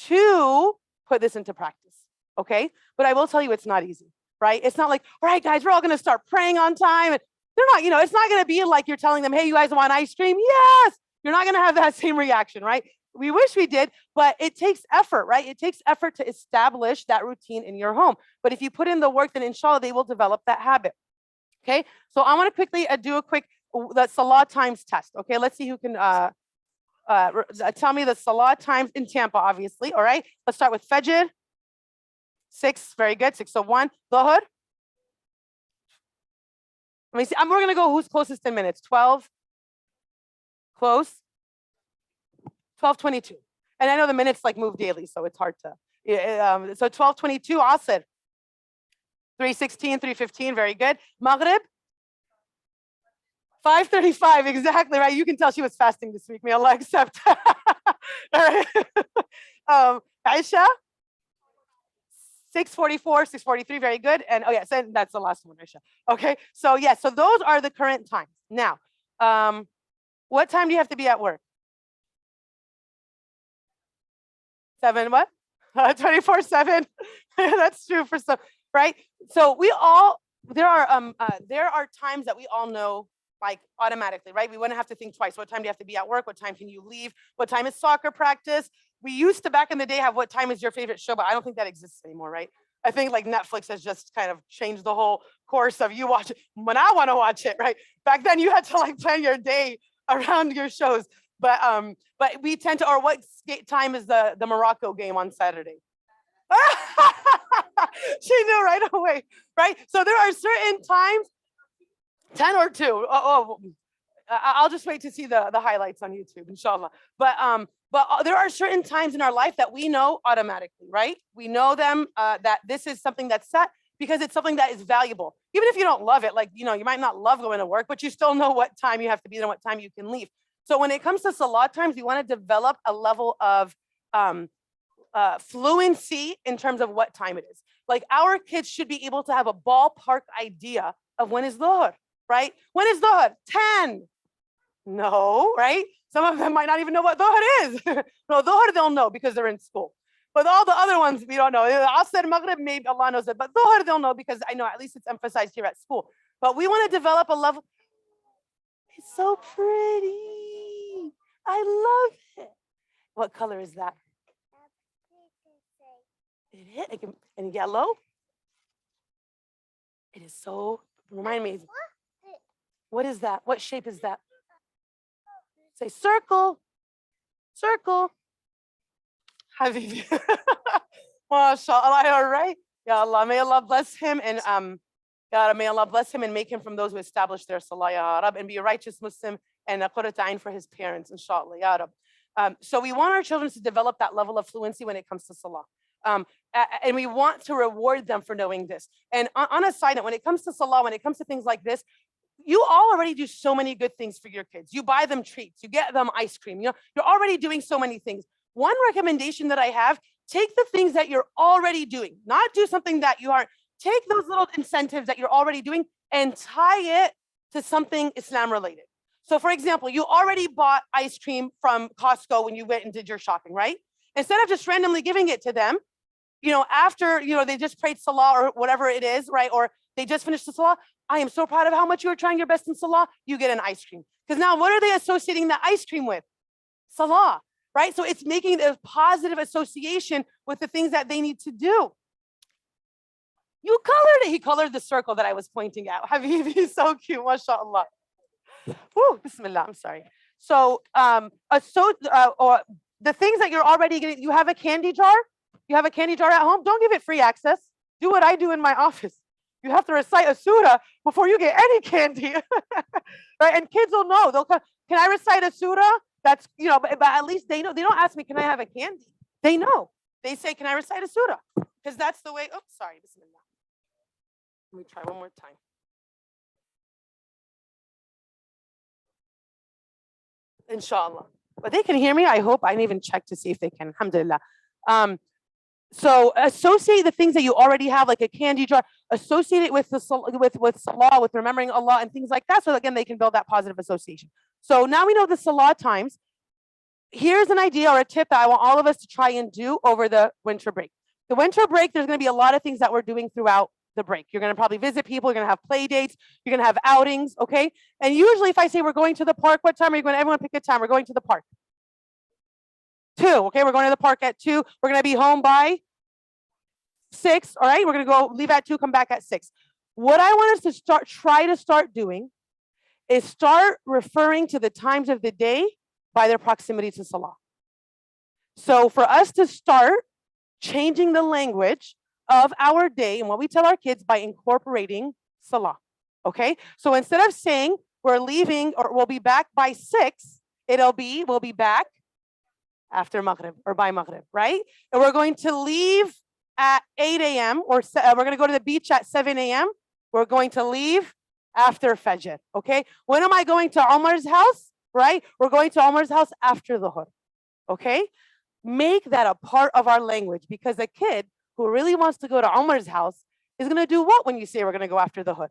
to put this into practice, okay? But I will tell you, it's not easy, right? It's not like, all right, guys, we're all going to start praying on time. And they're not, it's not going to be like you're telling them, hey, you guys want ice cream? Yes. You're not going to have that same reaction, right? We wish we did, but it takes effort, right? It takes effort to establish that routine in your home. But if you put in the work, then inshallah, they will develop that habit, okay? So I want to quickly do a quick the salah times test, okay? Let's see who can tell me the salah times in Tampa, obviously. All right, let's start with Fajr. 6, very good. 6:01. Dhuhr. Let me see. We're gonna go who's closest in minutes. 12. Close. 12:22. And I know the minutes like move daily, so it's hard to. So 12:22. Asr. 3:16. 3:15. Very good. Maghrib. 5:35, exactly right. You can tell she was fasting this week. May Allah accept. All right. Aisha, 6:44, 6:43, very good. And oh yes, and that's the last one, Aisha. Okay, so yes, so those are the current times. Now, what time do you have to be at work? 7 what? 24/7. That's true for some. right? So there are times that we all know like automatically, right? We wouldn't have to think twice. What time do you have to be at work? What time can you leave? What time is soccer practice? We used to back in the day have what time is your favorite show, but I don't think that exists anymore, right? I think like Netflix has just kind of changed the whole course of you watch it when I want to watch it, right? Back then you had to like plan your day around your shows. But we tend to, or what time is the Morocco game on Saturday? She knew right away, right? So there are certain times, 10 or 2. I'll just wait to see the highlights on YouTube, inshallah. But there are certain times in our life that we know automatically, right? We know them, that this is something that's set because it's something that is valuable. Even if you don't love it, like, you might not love going to work, but you still know what time you have to be there and what time you can leave. So when it comes to salah times, we want to develop a level of fluency in terms of what time it is. Like our kids should be able to have a ballpark idea of when is dhuhr, right? When is dhuhr? 10. No, right? Some of them might not even know what dhuhr is. No, dhuhr they'll know because they're in school. But all the other ones, we don't know. Asr, Maghrib, maybe Allah knows it. But dhuhr they'll know because I know at least it's emphasized here at school. But we want to develop a level. It's so pretty. I love it. What color is that? It is in yellow. It is so, remind me. What is that? What shape is that? Say circle. Circle. Habibi. MashaAllah, all right. Ya Allah, may Allah bless him and may Allah bless him and make him from those who establish their salah, ya Rab, and be a righteous Muslim and a qurrat ayn for his parents, inshallah, ya Rab. So we want our children to develop that level of fluency when it comes to salah. And we want to reward them for knowing this. And on a side note, when it comes to salah, when it comes to things like this, you all already do so many good things for your kids. You buy them treats, you get them ice cream. You're already doing so many things. One recommendation that I have, take the things that you're already doing, not do something that you aren't. Take those little incentives that you're already doing and tie it to something Islam related. So for example, you already bought ice cream from Costco when you went and did your shopping, right? Instead of just randomly giving it to them, after, they just prayed salah or whatever it is, right? Or they just finished the salah. I am so proud of how much you were trying your best in salah. You get an ice cream. Because now what are they associating the ice cream with? Salah, right? So it's making a positive association with the things that they need to do. You colored it. He colored the circle that I was pointing at. Habibi, so cute, mashallah. Woo, bismillah, I'm sorry. So, or the things that you're already getting, you have a candy jar? You have a candy jar at home? Don't give it free access. Do what I do in my office. You have to recite a surah before you get any candy, right? And kids will know. They'll come, can I recite a surah? That's, but at least they know. They don't ask me, can I have a candy? They know. They say, can I recite a surah? Because that's the way, oops, sorry, bismillah. Let me try one more time. Inshallah. But they can hear me, I hope. I didn't even check to see if they can. Alhamdulillah. So associate the things that you already have, like a candy jar, associate it with with salah, with remembering Allah and things like that. So again, they can build that positive association. So now we know the salah times. Here's an idea or a tip that I want all of us to try and do over the winter break. The winter break, there's going to be a lot of things that we're doing throughout the break. You're going to probably visit people. You're going to have play dates. You're going to have outings. Okay. And usually if I say we're going to the park, what time are you going? Everyone pick a time. We're going to the park. 2. Okay. We're going to the park at 2. We're going to be home by 6. All right. We're going to go leave at 2, come back at 6. What I want us to try to start doing is start referring to the times of the day by their proximity to salah. So for us to start changing the language of our day and what we tell our kids by incorporating salah. Okay. So instead of saying we're leaving or we'll be back by 6, it'll be we'll be back after Maghrib or by Maghrib, right? And we're going to leave at 8 a.m. or we're going to go to the beach at 7 a.m. We're going to leave after Fajr. Okay. When am I going to Omar's house? Right? We're going to Omar's house after the Dhuhr. Okay. Make that a part of our language, because a kid who really wants to go to Omar's house is going to do what when you say we're going to go after the Dhuhr?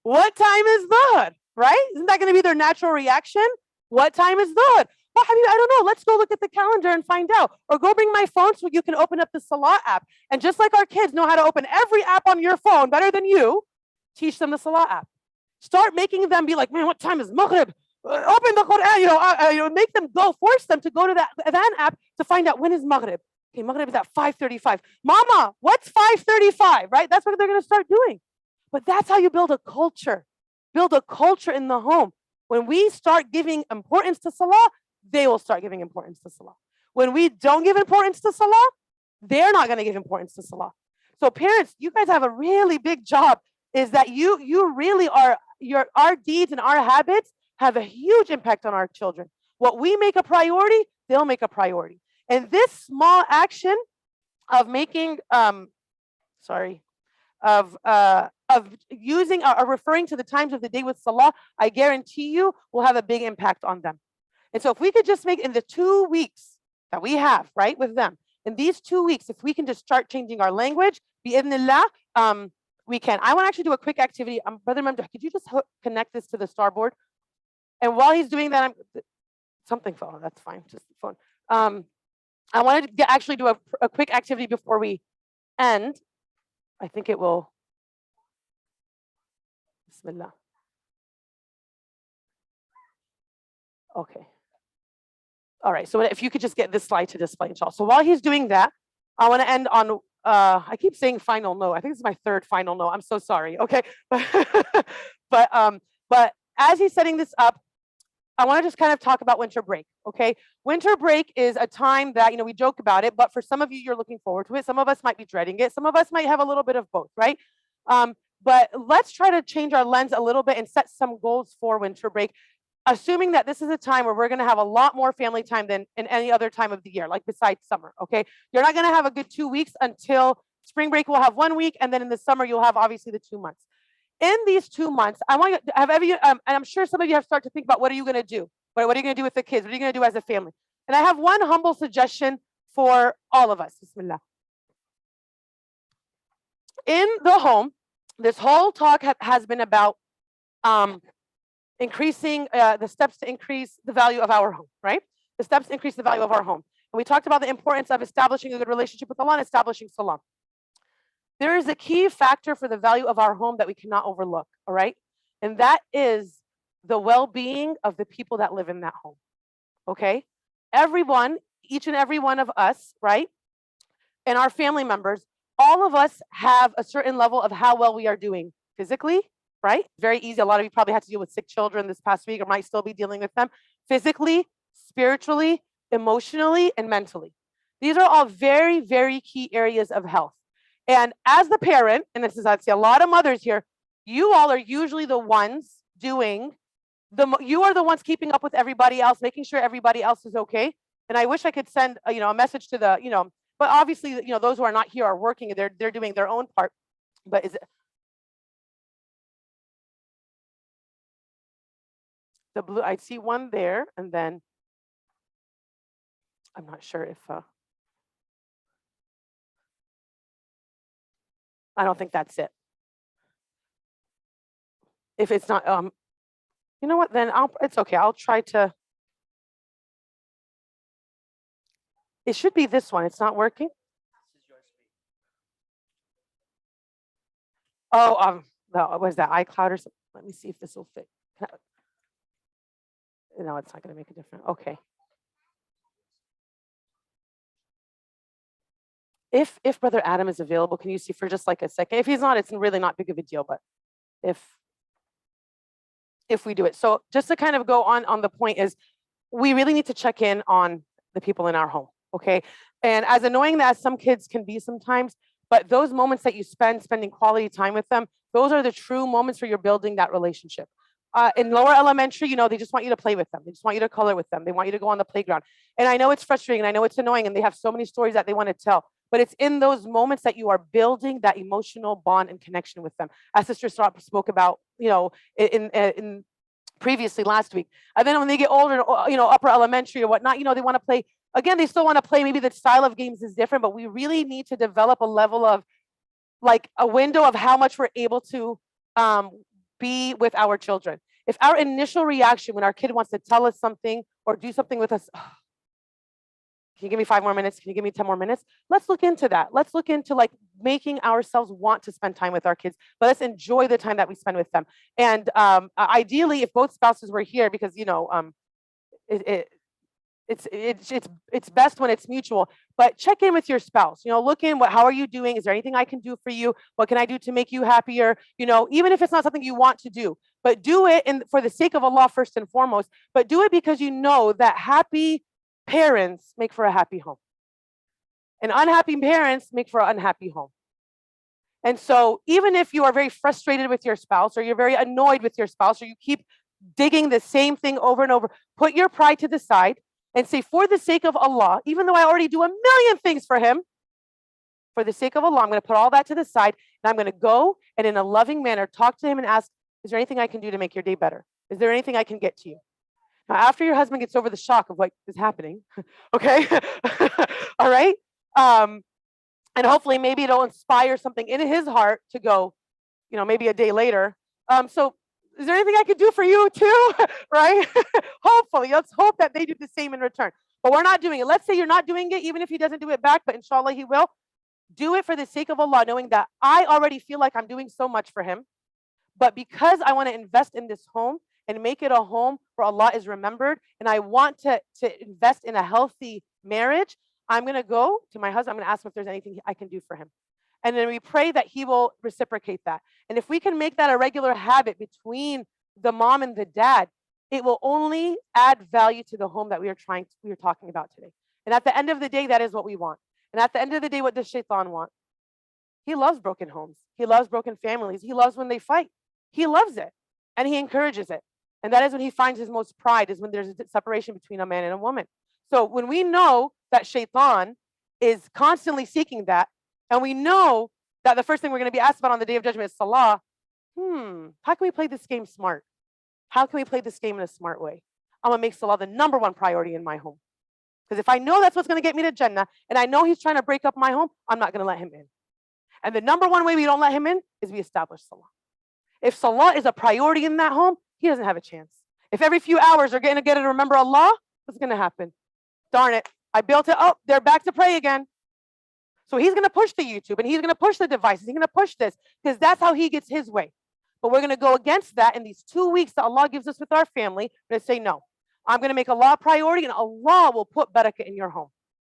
What time is Dhuhr? Right? Isn't that going to be their natural reaction? What time is Dhuhr? Oh, Habibi, I don't know. Let's go look at the calendar and find out. Or go bring my phone so you can open up the Salah app. And just like our kids know how to open every app on your phone better than you, teach them the Salah app. Start making them be like, man, what time is Maghrib? Open the Quran, make them go, force them to go to that Adhan app to find out when is Maghrib. Okay, Maghrib is at 5:35. Mama, what's 5:35, right? That's what they're going to start doing. But that's how you build a culture. Build a culture in the home. When we start giving importance to Salah, they will start giving importance to Salah. When we don't give importance to Salah, they're not going to give importance to Salah. So parents, you guys have a really big job, is that you really are, our deeds and our habits have a huge impact on our children. What we make a priority, they'll make a priority. And this small action of making, of using or referring to the times of the day with Salah, I guarantee you will have a big impact on them. And so if we could just make in the 2 weeks that we have, right, with them, in these 2 weeks, if we can just start changing our language, bi'idhnillah, we can. I want to actually do a quick activity. Brother Mamdouh, could you just connect this to the starboard? And while he's doing that, something fell. Oh, that's fine, just the phone. I wanted to actually do a quick activity before we end. I think it will. Bismillah. Okay. All right, so if you could just get this slide to display, inshallah. So while he's doing that, I want to end on, I keep saying final no. I think this is my third final no. I'm so sorry, okay? But as he's setting this up, I want to just kind of talk about winter break, okay? Winter break is a time that, we joke about it, but for some of you, you're looking forward to it. Some of us might be dreading it. Some of us might have a little bit of both, right? But let's try to change our lens a little bit and set some goals for winter break, assuming that this is a time where we're going to have a lot more family time than in any other time of the year, like besides summer, okay? You're not going to have a good 2 weeks until spring break. We'll have 1 week, and then in the summer, you'll have obviously the 2 months. In these 2 months, I want you to have and I'm sure some of you have started to think about what are you going to do? What are you going to do with the kids? What are you going to do as a family? And I have one humble suggestion for all of us. Bismillah. In the home, this whole talk has been about increasing the steps to increase the value of our home, right? The steps to increase the value of our home. And we talked about the importance of establishing a good relationship with Allah and establishing salam. There is a key factor for the value of our home that we cannot overlook, all right? And that is the well-being of the people that live in that home, okay? Everyone, each and every one of us, right? And our family members, all of us have a certain level of how well we are doing physically, right? Very easy. A lot of you probably had to deal with sick children this past week or might still be dealing with them. Physically, spiritually, emotionally, and mentally. These are all very, very key areas of health. And as the parent, and this is, I'd say a lot of mothers here, you all are usually the ones doing, you are the ones keeping up with everybody else, making sure everybody else is okay. And I wish I could send, a message to the, but obviously, those who are not here are working, they're doing their own part. But is it, the blue, I see one there, and then I'm not sure if, I don't think that's it. If it's not, you know what, then it's okay. I'll try to, it should be this one. It's not working. Oh, was that iCloud or something? Let me see if this will fit. No, it's not going to make a difference. Okay. If Brother Adam is available, can you see for just like a second? If he's not, it's really not big of a deal, but if we do it. So just to kind of go on the point is, we really need to check in on the people in our home, okay? And as annoying as some kids can be sometimes, but those moments that you spending quality time with them, those are the true moments where you're building that relationship. In lower elementary, they just want you to play with them. They just want you to color with them. They want you to go on the playground. And I know it's frustrating, and I know it's annoying, and they have so many stories that they want to tell. But it's in those moments that you are building that emotional bond and connection with them. As Sister spoke about, in previously last week. And then when they get older, upper elementary or whatnot, they want to play. Again, they still want to play. Maybe the style of games is different, but we really need to develop a level of, like, a window of how much we're able to be with our children. If our initial reaction when our kid wants to tell us something or do something with us, oh, can you give me 5 more minutes? Can you give me 10 more minutes? Let's look into that. Let's look into like making ourselves want to spend time with our kids, but let's enjoy the time that we spend with them. And ideally, if both spouses were here, because it's best when it's mutual. But check in with your spouse. Look in. How are you doing? Is there anything I can do for you? What can I do to make you happier? Even if it's not something you want to do, but do it for the sake of Allah first and foremost. But do it because you know that happy parents make for a happy home, and unhappy parents make for an unhappy home. And so, even if you are very frustrated with your spouse, or you're very annoyed with your spouse, or you keep digging the same thing over and over, put your pride to the side and say, for the sake of Allah, even though I already do a million things for him, for the sake of Allah, I'm going to put all that to the side, and I'm going to go and in a loving manner talk to him and ask, is there anything I can do to make your day better? Is there anything I can get to you? Now, after your husband gets over the shock of what is happening, okay, all right, and hopefully maybe it'll inspire something in his heart to go, maybe a day later. So is there anything I could do for you too? Right? Hopefully, let's hope that they do the same in return. But we're not doing it. Let's say you're not doing it, even if he doesn't do it back, but inshallah he will. Do it for the sake of Allah, knowing that I already feel like I'm doing so much for him. But because I want to invest in this home and make it a home where Allah is remembered, and I want to invest in a healthy marriage, I'm going to go to my husband. I'm going to ask him if there's anything I can do for him. And then we pray that he will reciprocate that. And if we can make that a regular habit between the mom and the dad, it will only add value to the home that we are talking about today. And at the end of the day, that is what we want. And at the end of the day, what does Shaitan want? He loves broken homes. He loves broken families. He loves when they fight. He loves it. And he encourages it. And that is when he finds his most pride, is when there's a separation between a man and a woman. So when we know that Shaitan is constantly seeking that, and we know that the first thing we're going to be asked about on the Day of Judgment is Salah, how can we play this game smart? How can we play this game in a smart way? I'm going to make Salah the #1 priority in my home. Because if I know that's what's going to get me to Jannah, and I know he's trying to break up my home, I'm not going to let him in. And the #1 way we don't let him in is we establish Salah. If Salah is a priority in that home, he doesn't have a chance. If every few hours they're going to get to remember Allah, what's going to happen? Darn it, I built it up. They're back to pray again. So he's going to push the YouTube, and he's going to push the devices. He's going to push this because that's how he gets his way. But we're going to go against that in these 2 weeks that Allah gives us with our family. We're going to say, no, I'm going to make Allah a priority, and Allah will put barakah in your home.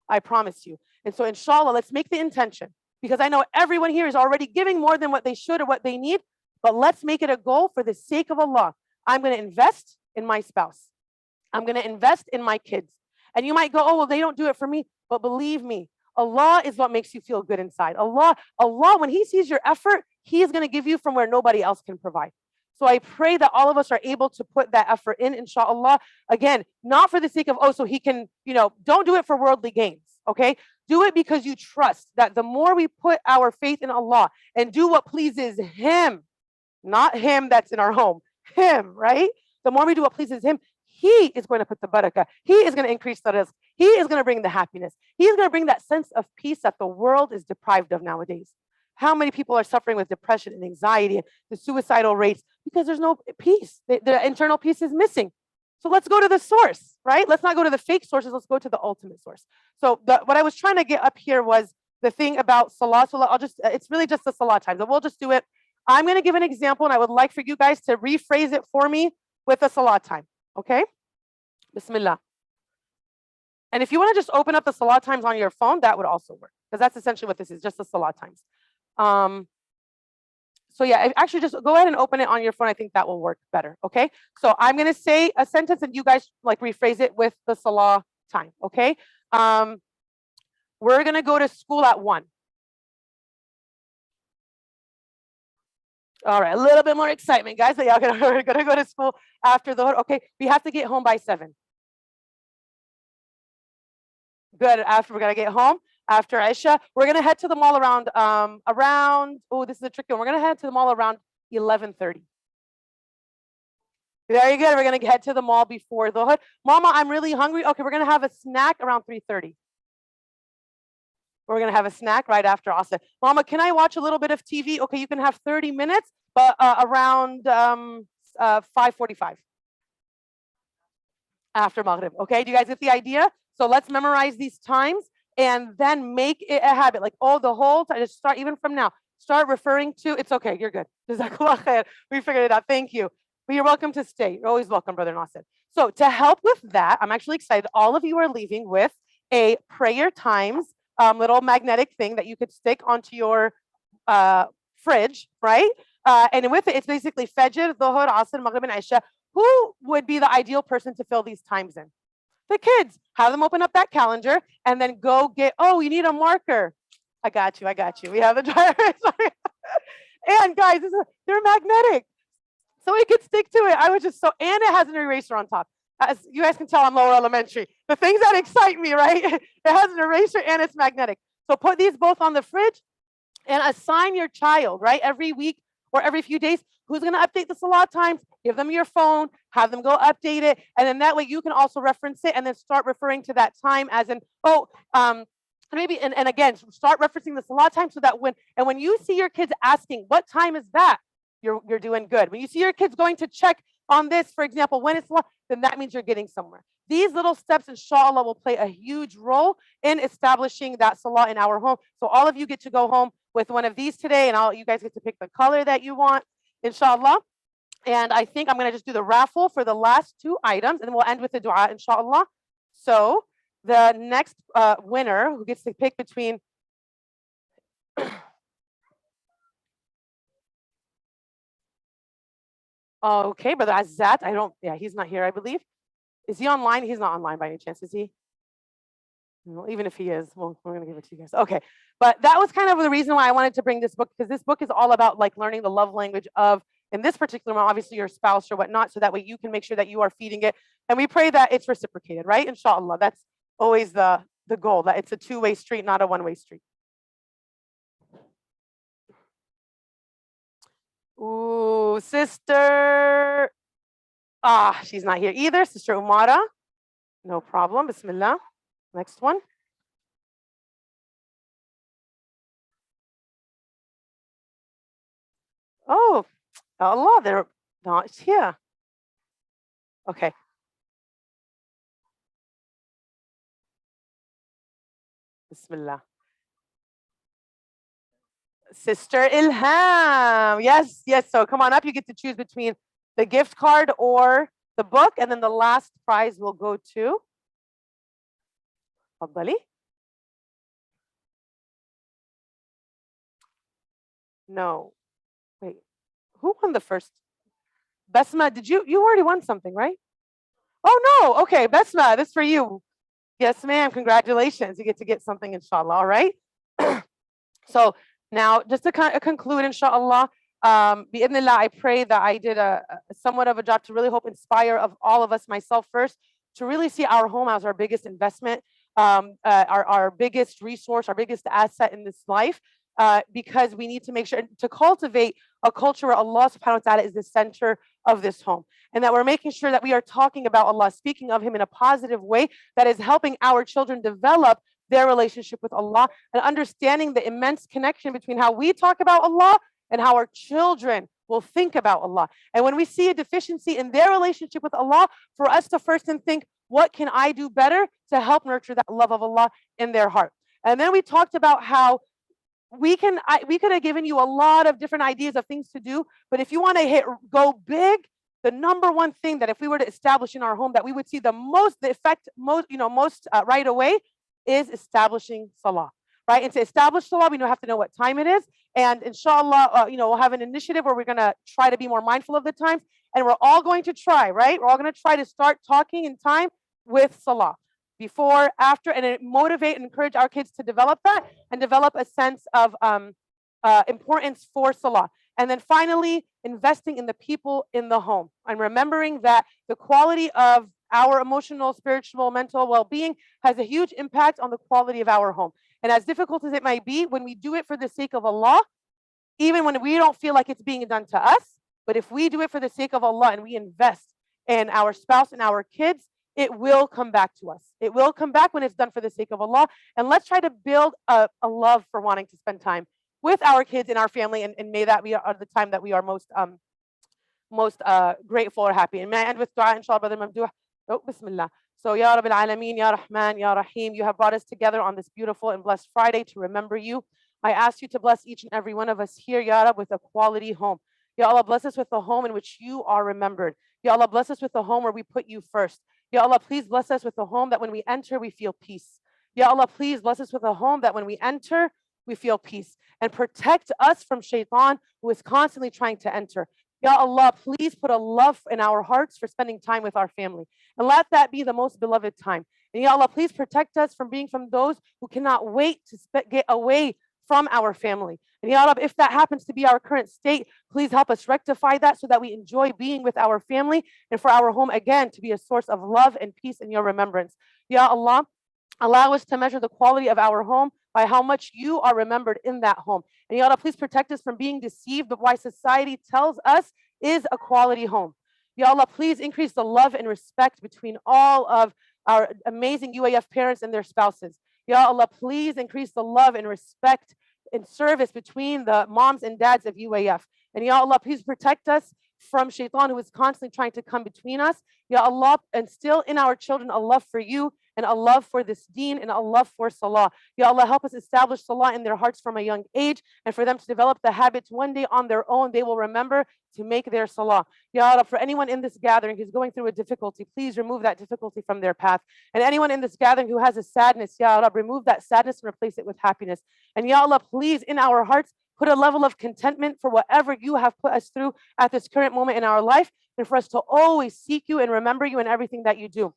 I promise you. And so inshallah, let's make the intention, because I know everyone here is already giving more than what they should or what they need. But let's make it a goal for the sake of Allah. I'm going to invest in my spouse. I'm going to invest in my kids. And you might go, oh, well, they don't do it for me. But believe me, Allah is what makes you feel good inside. Allah, when he sees your effort, he is going to give you from where nobody else can provide. So I pray that all of us are able to put that effort in, inshallah. Again, not for the sake of, so he can, don't do it for worldly gains, okay? Do it because you trust that the more we put our faith in Allah and do what pleases him, not him that's in our home, him, right? The more we do what pleases him, he is going to put the barakah. He is going to increase the rizq. He is going to bring the happiness. He is going to bring that sense of peace that the world is deprived of nowadays. How many people are suffering with depression and anxiety and the suicidal rates? Because there's no peace. The internal peace is missing. So let's go to the source, right? Let's not go to the fake sources. Let's go to the ultimate source. So what I was trying to get up here was the thing about salah. So it's really just the salah times. So we'll just do it. I'm going to give an example, and I would like for you guys to rephrase it for me with a salah time. Okay? Bismillah. And if you want to just open up the salah times on your phone, that would also work, because that's essentially what this is, just the salah times. So yeah, actually just go ahead and open it on your phone. I think that will work better. Okay? So I'm going to say a sentence, and you guys rephrase it with the salah time. Okay? We're going to go to school at 1. All right, a little bit more excitement, guys. So yeah, we're gonna go to school after the. Okay, we have to get home by 7. Good. After we're gonna get home after Isha, we're gonna head to the mall around. Oh, this is a tricky one. We're gonna head to the mall around 11:30. Very good. We're gonna head to the mall before the hood. Mama, I'm really hungry. Okay, we're gonna have a snack around 3:30. We're going to have a snack right after Asa. Mama, can I watch a little bit of TV? Okay, you can have 30 minutes, but around 5:45 after Maghrib. Okay, do you guys get the idea? So let's memorize these times and then make it a habit. Like, oh, the whole time, just start even from now. Start referring to, it's okay, you're good. Jazakallah khair. We figured it out. Thank you. But you're welcome to stay. You're always welcome, Brother Nasser. So to help with that, I'm actually excited. All of you are leaving with a prayer times little magnetic thing that you could stick onto your fridge, right? And with it, it's basically Fajr, Dhuhr, Asr, Maghrib, and Isha. Who would be the ideal person to fill these times in? The kids. Have them open up that calendar and then go get, oh, you need a marker. I got you. I got you. We have the driver. And guys, they're magnetic. So we could stick to it. I was just so, and it has an eraser on top. As you guys can tell, I'm lower elementary. The things that excite me, right? It has an eraser and it's magnetic. So put these both on the fridge and assign your child, right? Every week or every few days, who's going to update the salat times? Give them your phone, have them go update it. And then that way you can also reference it and then start referring to that time as in, maybe, and again, start referencing the salat time so that when you see your kids asking, what time is that? You're doing good. When you see your kids going to check on this, for example, when it's salat, then that means you're getting somewhere. These little steps, inshallah, will play a huge role in establishing that salah in our home. So all of you get to go home with one of these today, and you guys get to pick the color that you want, inshallah. And I think I'm going to just do the raffle for the last two items, and then we'll end with the dua, inshallah. So the next winner who gets to pick between okay, Brother Azzat, he's not here, I believe. Is he online? He's not online by any chance, is he? No, even if he is, well, we're going to give it to you guys. Okay, but that was kind of the reason why I wanted to bring this book, because this book is all about like learning the love language of, in this particular one, obviously your spouse or whatnot, so that way you can make sure that you are feeding it. And we pray that it's reciprocated, right? Inshallah, that's always the goal, that it's a two-way street, not a one-way street. Ooh, sister. She's not here either. Sister Umara. No problem. Bismillah. Next one. Oh, Allah, they're not here. Okay. Bismillah. Sister Ilham. Yes, yes. So come on up. You get to choose between the gift card or the book, and then the last prize will go to Faddali. No. Wait. Who won the first? Besma, did you already won something, right? Oh no. Okay, Besma, this is for you. Yes, ma'am. Congratulations. You get to get something, inshallah. All right. So now, just to conclude, inshallah, bi'idhnillah, I pray that I did a somewhat of a job to really hope inspire of all of us, myself first, to really see our home as our biggest investment, our biggest resource, our biggest asset in this life, because we need to make sure to cultivate a culture where Allah subhanahu wa ta'ala is the center of this home, and that we're making sure that we are talking about Allah, speaking of Him in a positive way that is helping our children develop their relationship with Allah, and understanding the immense connection between how we talk about Allah and how our children will think about Allah. And when we see a deficiency in their relationship with Allah, for us to first and think, what can I do better to help nurture that love of Allah in their heart? And then we talked about how we could have given you a lot of different ideas of things to do, but if you want to go big, the number one thing that if we were to establish in our home that we would see the effect right away is establishing salah, right? And to establish salah, we have to know what time it is. And inshallah, we'll have an initiative where we're going to try to be more mindful of the times. And we're all going to try, right? We're all going to try to start talking in time with salah, before, after, and motivate and encourage our kids to develop that and develop a sense of importance for salah. And then finally, investing in the people in the home and remembering that the quality of our emotional, spiritual, mental well-being has a huge impact on the quality of our home. And as difficult as it might be, when we do it for the sake of Allah, even when we don't feel like it's being done to us, but if we do it for the sake of Allah and we invest in our spouse and our kids, it will come back to us. It will come back when it's done for the sake of Allah. And let's try to build a love for wanting to spend time with our kids and our family, and may that be the time that we are most most grateful or happy. And may I end with dua, inshallah, Brother Mamdouh? Oh, Bismillah. So, Ya Rabbil Alameen, Ya Rahman, Ya Rahim, you have brought us together on this beautiful and blessed Friday to remember you. I ask you to bless each and every one of us here, Ya Rab, with a quality home. Ya Allah, bless us with a home in which you are remembered. Ya Allah, bless us with a home where we put you first. Ya Allah, please bless us with a home that when we enter, we feel peace. Ya Allah, please bless us with a home that when we enter, we feel peace. And protect us from shaitan, who is constantly trying to enter. Ya Allah, please put a love in our hearts for spending time with our family. And let that be the most beloved time. And Ya Allah, please protect us from being from those who cannot wait to get away from our family. And Ya Rab, if that happens to be our current state, please help us rectify that so that we enjoy being with our family and for our home again to be a source of love and peace in your remembrance. Ya Allah, allow us to measure the quality of our home by how much you are remembered in that home. And Ya Allah, please protect us from being deceived by what society tells us is a quality home. Ya Allah, please increase the love and respect between all of our amazing UAF parents and their spouses. Ya Allah, please increase the love and respect and service between the moms and dads of UAF. And Ya Allah, please protect us from shaitan, who is constantly trying to come between us. Ya Allah, instill in our children a love for you and a love for this deen and a love for salah. Ya Allah, help us establish salah in their hearts from a young age, and for them to develop the habits one day on their own, they will remember to make their salah. Ya Rab, for anyone in this gathering who's going through a difficulty, please remove that difficulty from their path. And anyone in this gathering who has a sadness, Ya Rab, remove that sadness and replace it with happiness. And Ya Allah, please, in our hearts, put a level of contentment for whatever you have put us through at this current moment in our life, and for us to always seek you and remember you in everything that you do.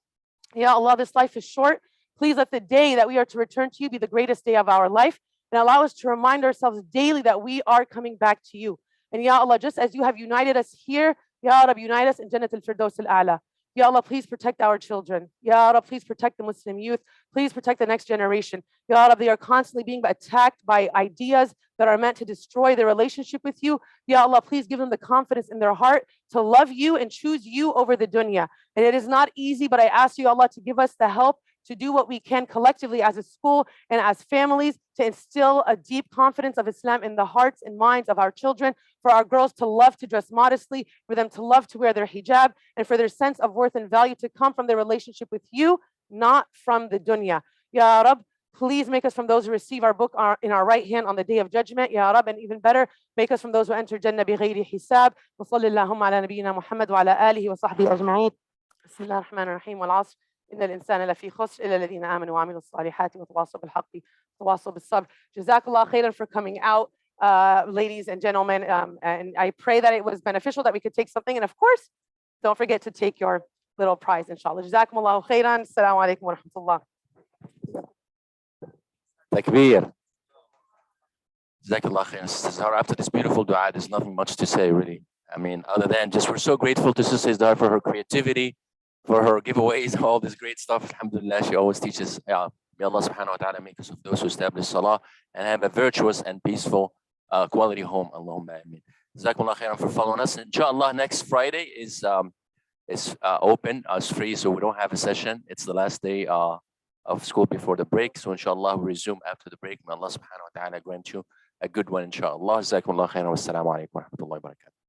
Ya Allah, this life is short. Please let the day that we are to return to you be the greatest day of our life, and allow us to remind ourselves daily that we are coming back to you. And Ya Allah, just as you have united us here, Ya Rab, unite us in Jannat al-Firdaus al-A'la. Ya Allah, please protect our children. Ya Rab, please protect the Muslim youth. Please protect the next generation. Ya Rab, they are constantly being attacked by ideas that are meant to destroy their relationship with you. Ya Allah, please give them the confidence in their heart to love you and choose you over the dunya. And it is not easy, but I ask you, Allah, to give us the help to do what we can collectively as a school and as families to instill a deep confidence of Islam in the hearts and minds of our children, for our girls to love to dress modestly, for them to love to wear their hijab, and for their sense of worth and value to come from their relationship with you, not from the dunya. Ya Rab, please make us from those who receive our book in our right hand on the day of judgment. Ya Rab, and even better, make us from those who enter Jannah bighayri hisab. Wa sallallahu ala nabiyyina Muhammad wa ala alihi wa sahbihi ajma'in. Bismillah ar-Rahman ar-Rahim wal 'asr. إن الإنسان لفي خسر إلا الذين آمنوا وعملوا الصالحات وتواصوا بالحق وتواصوا بالصبر. Jazakallah khairan for coming out, ladies and gentlemen. And I pray that it was beneficial, that we could take something. And of course, don't forget to take your little prize, inshallah. Jazakumullahu khairan. Assalamu alaikum wa rahmatullah. Takbir. Jazakallah khairan, Sister Ezdehar. After this beautiful dua, there's nothing much to say, really. I mean, other than just we're so grateful to Sister Ezdehar for her creativity, for her giveaways, all this great stuff. Alhamdulillah, she always teaches. May Allah subhanahu wa ta'ala make us of those who establish salah and have a virtuous and peaceful quality home. Allahumma ameen. Jazakumullah khairan for following us. Inshallah, next Friday is open, it's free, so we don't have a session. It's the last day of school before the break. So inshallah, we resume after the break. May Allah subhanahu wa ta'ala grant you a good one, inshallah. Jazakumullah khairan. Wassalamu alaikum wa rahmatullahi wa barakatuh.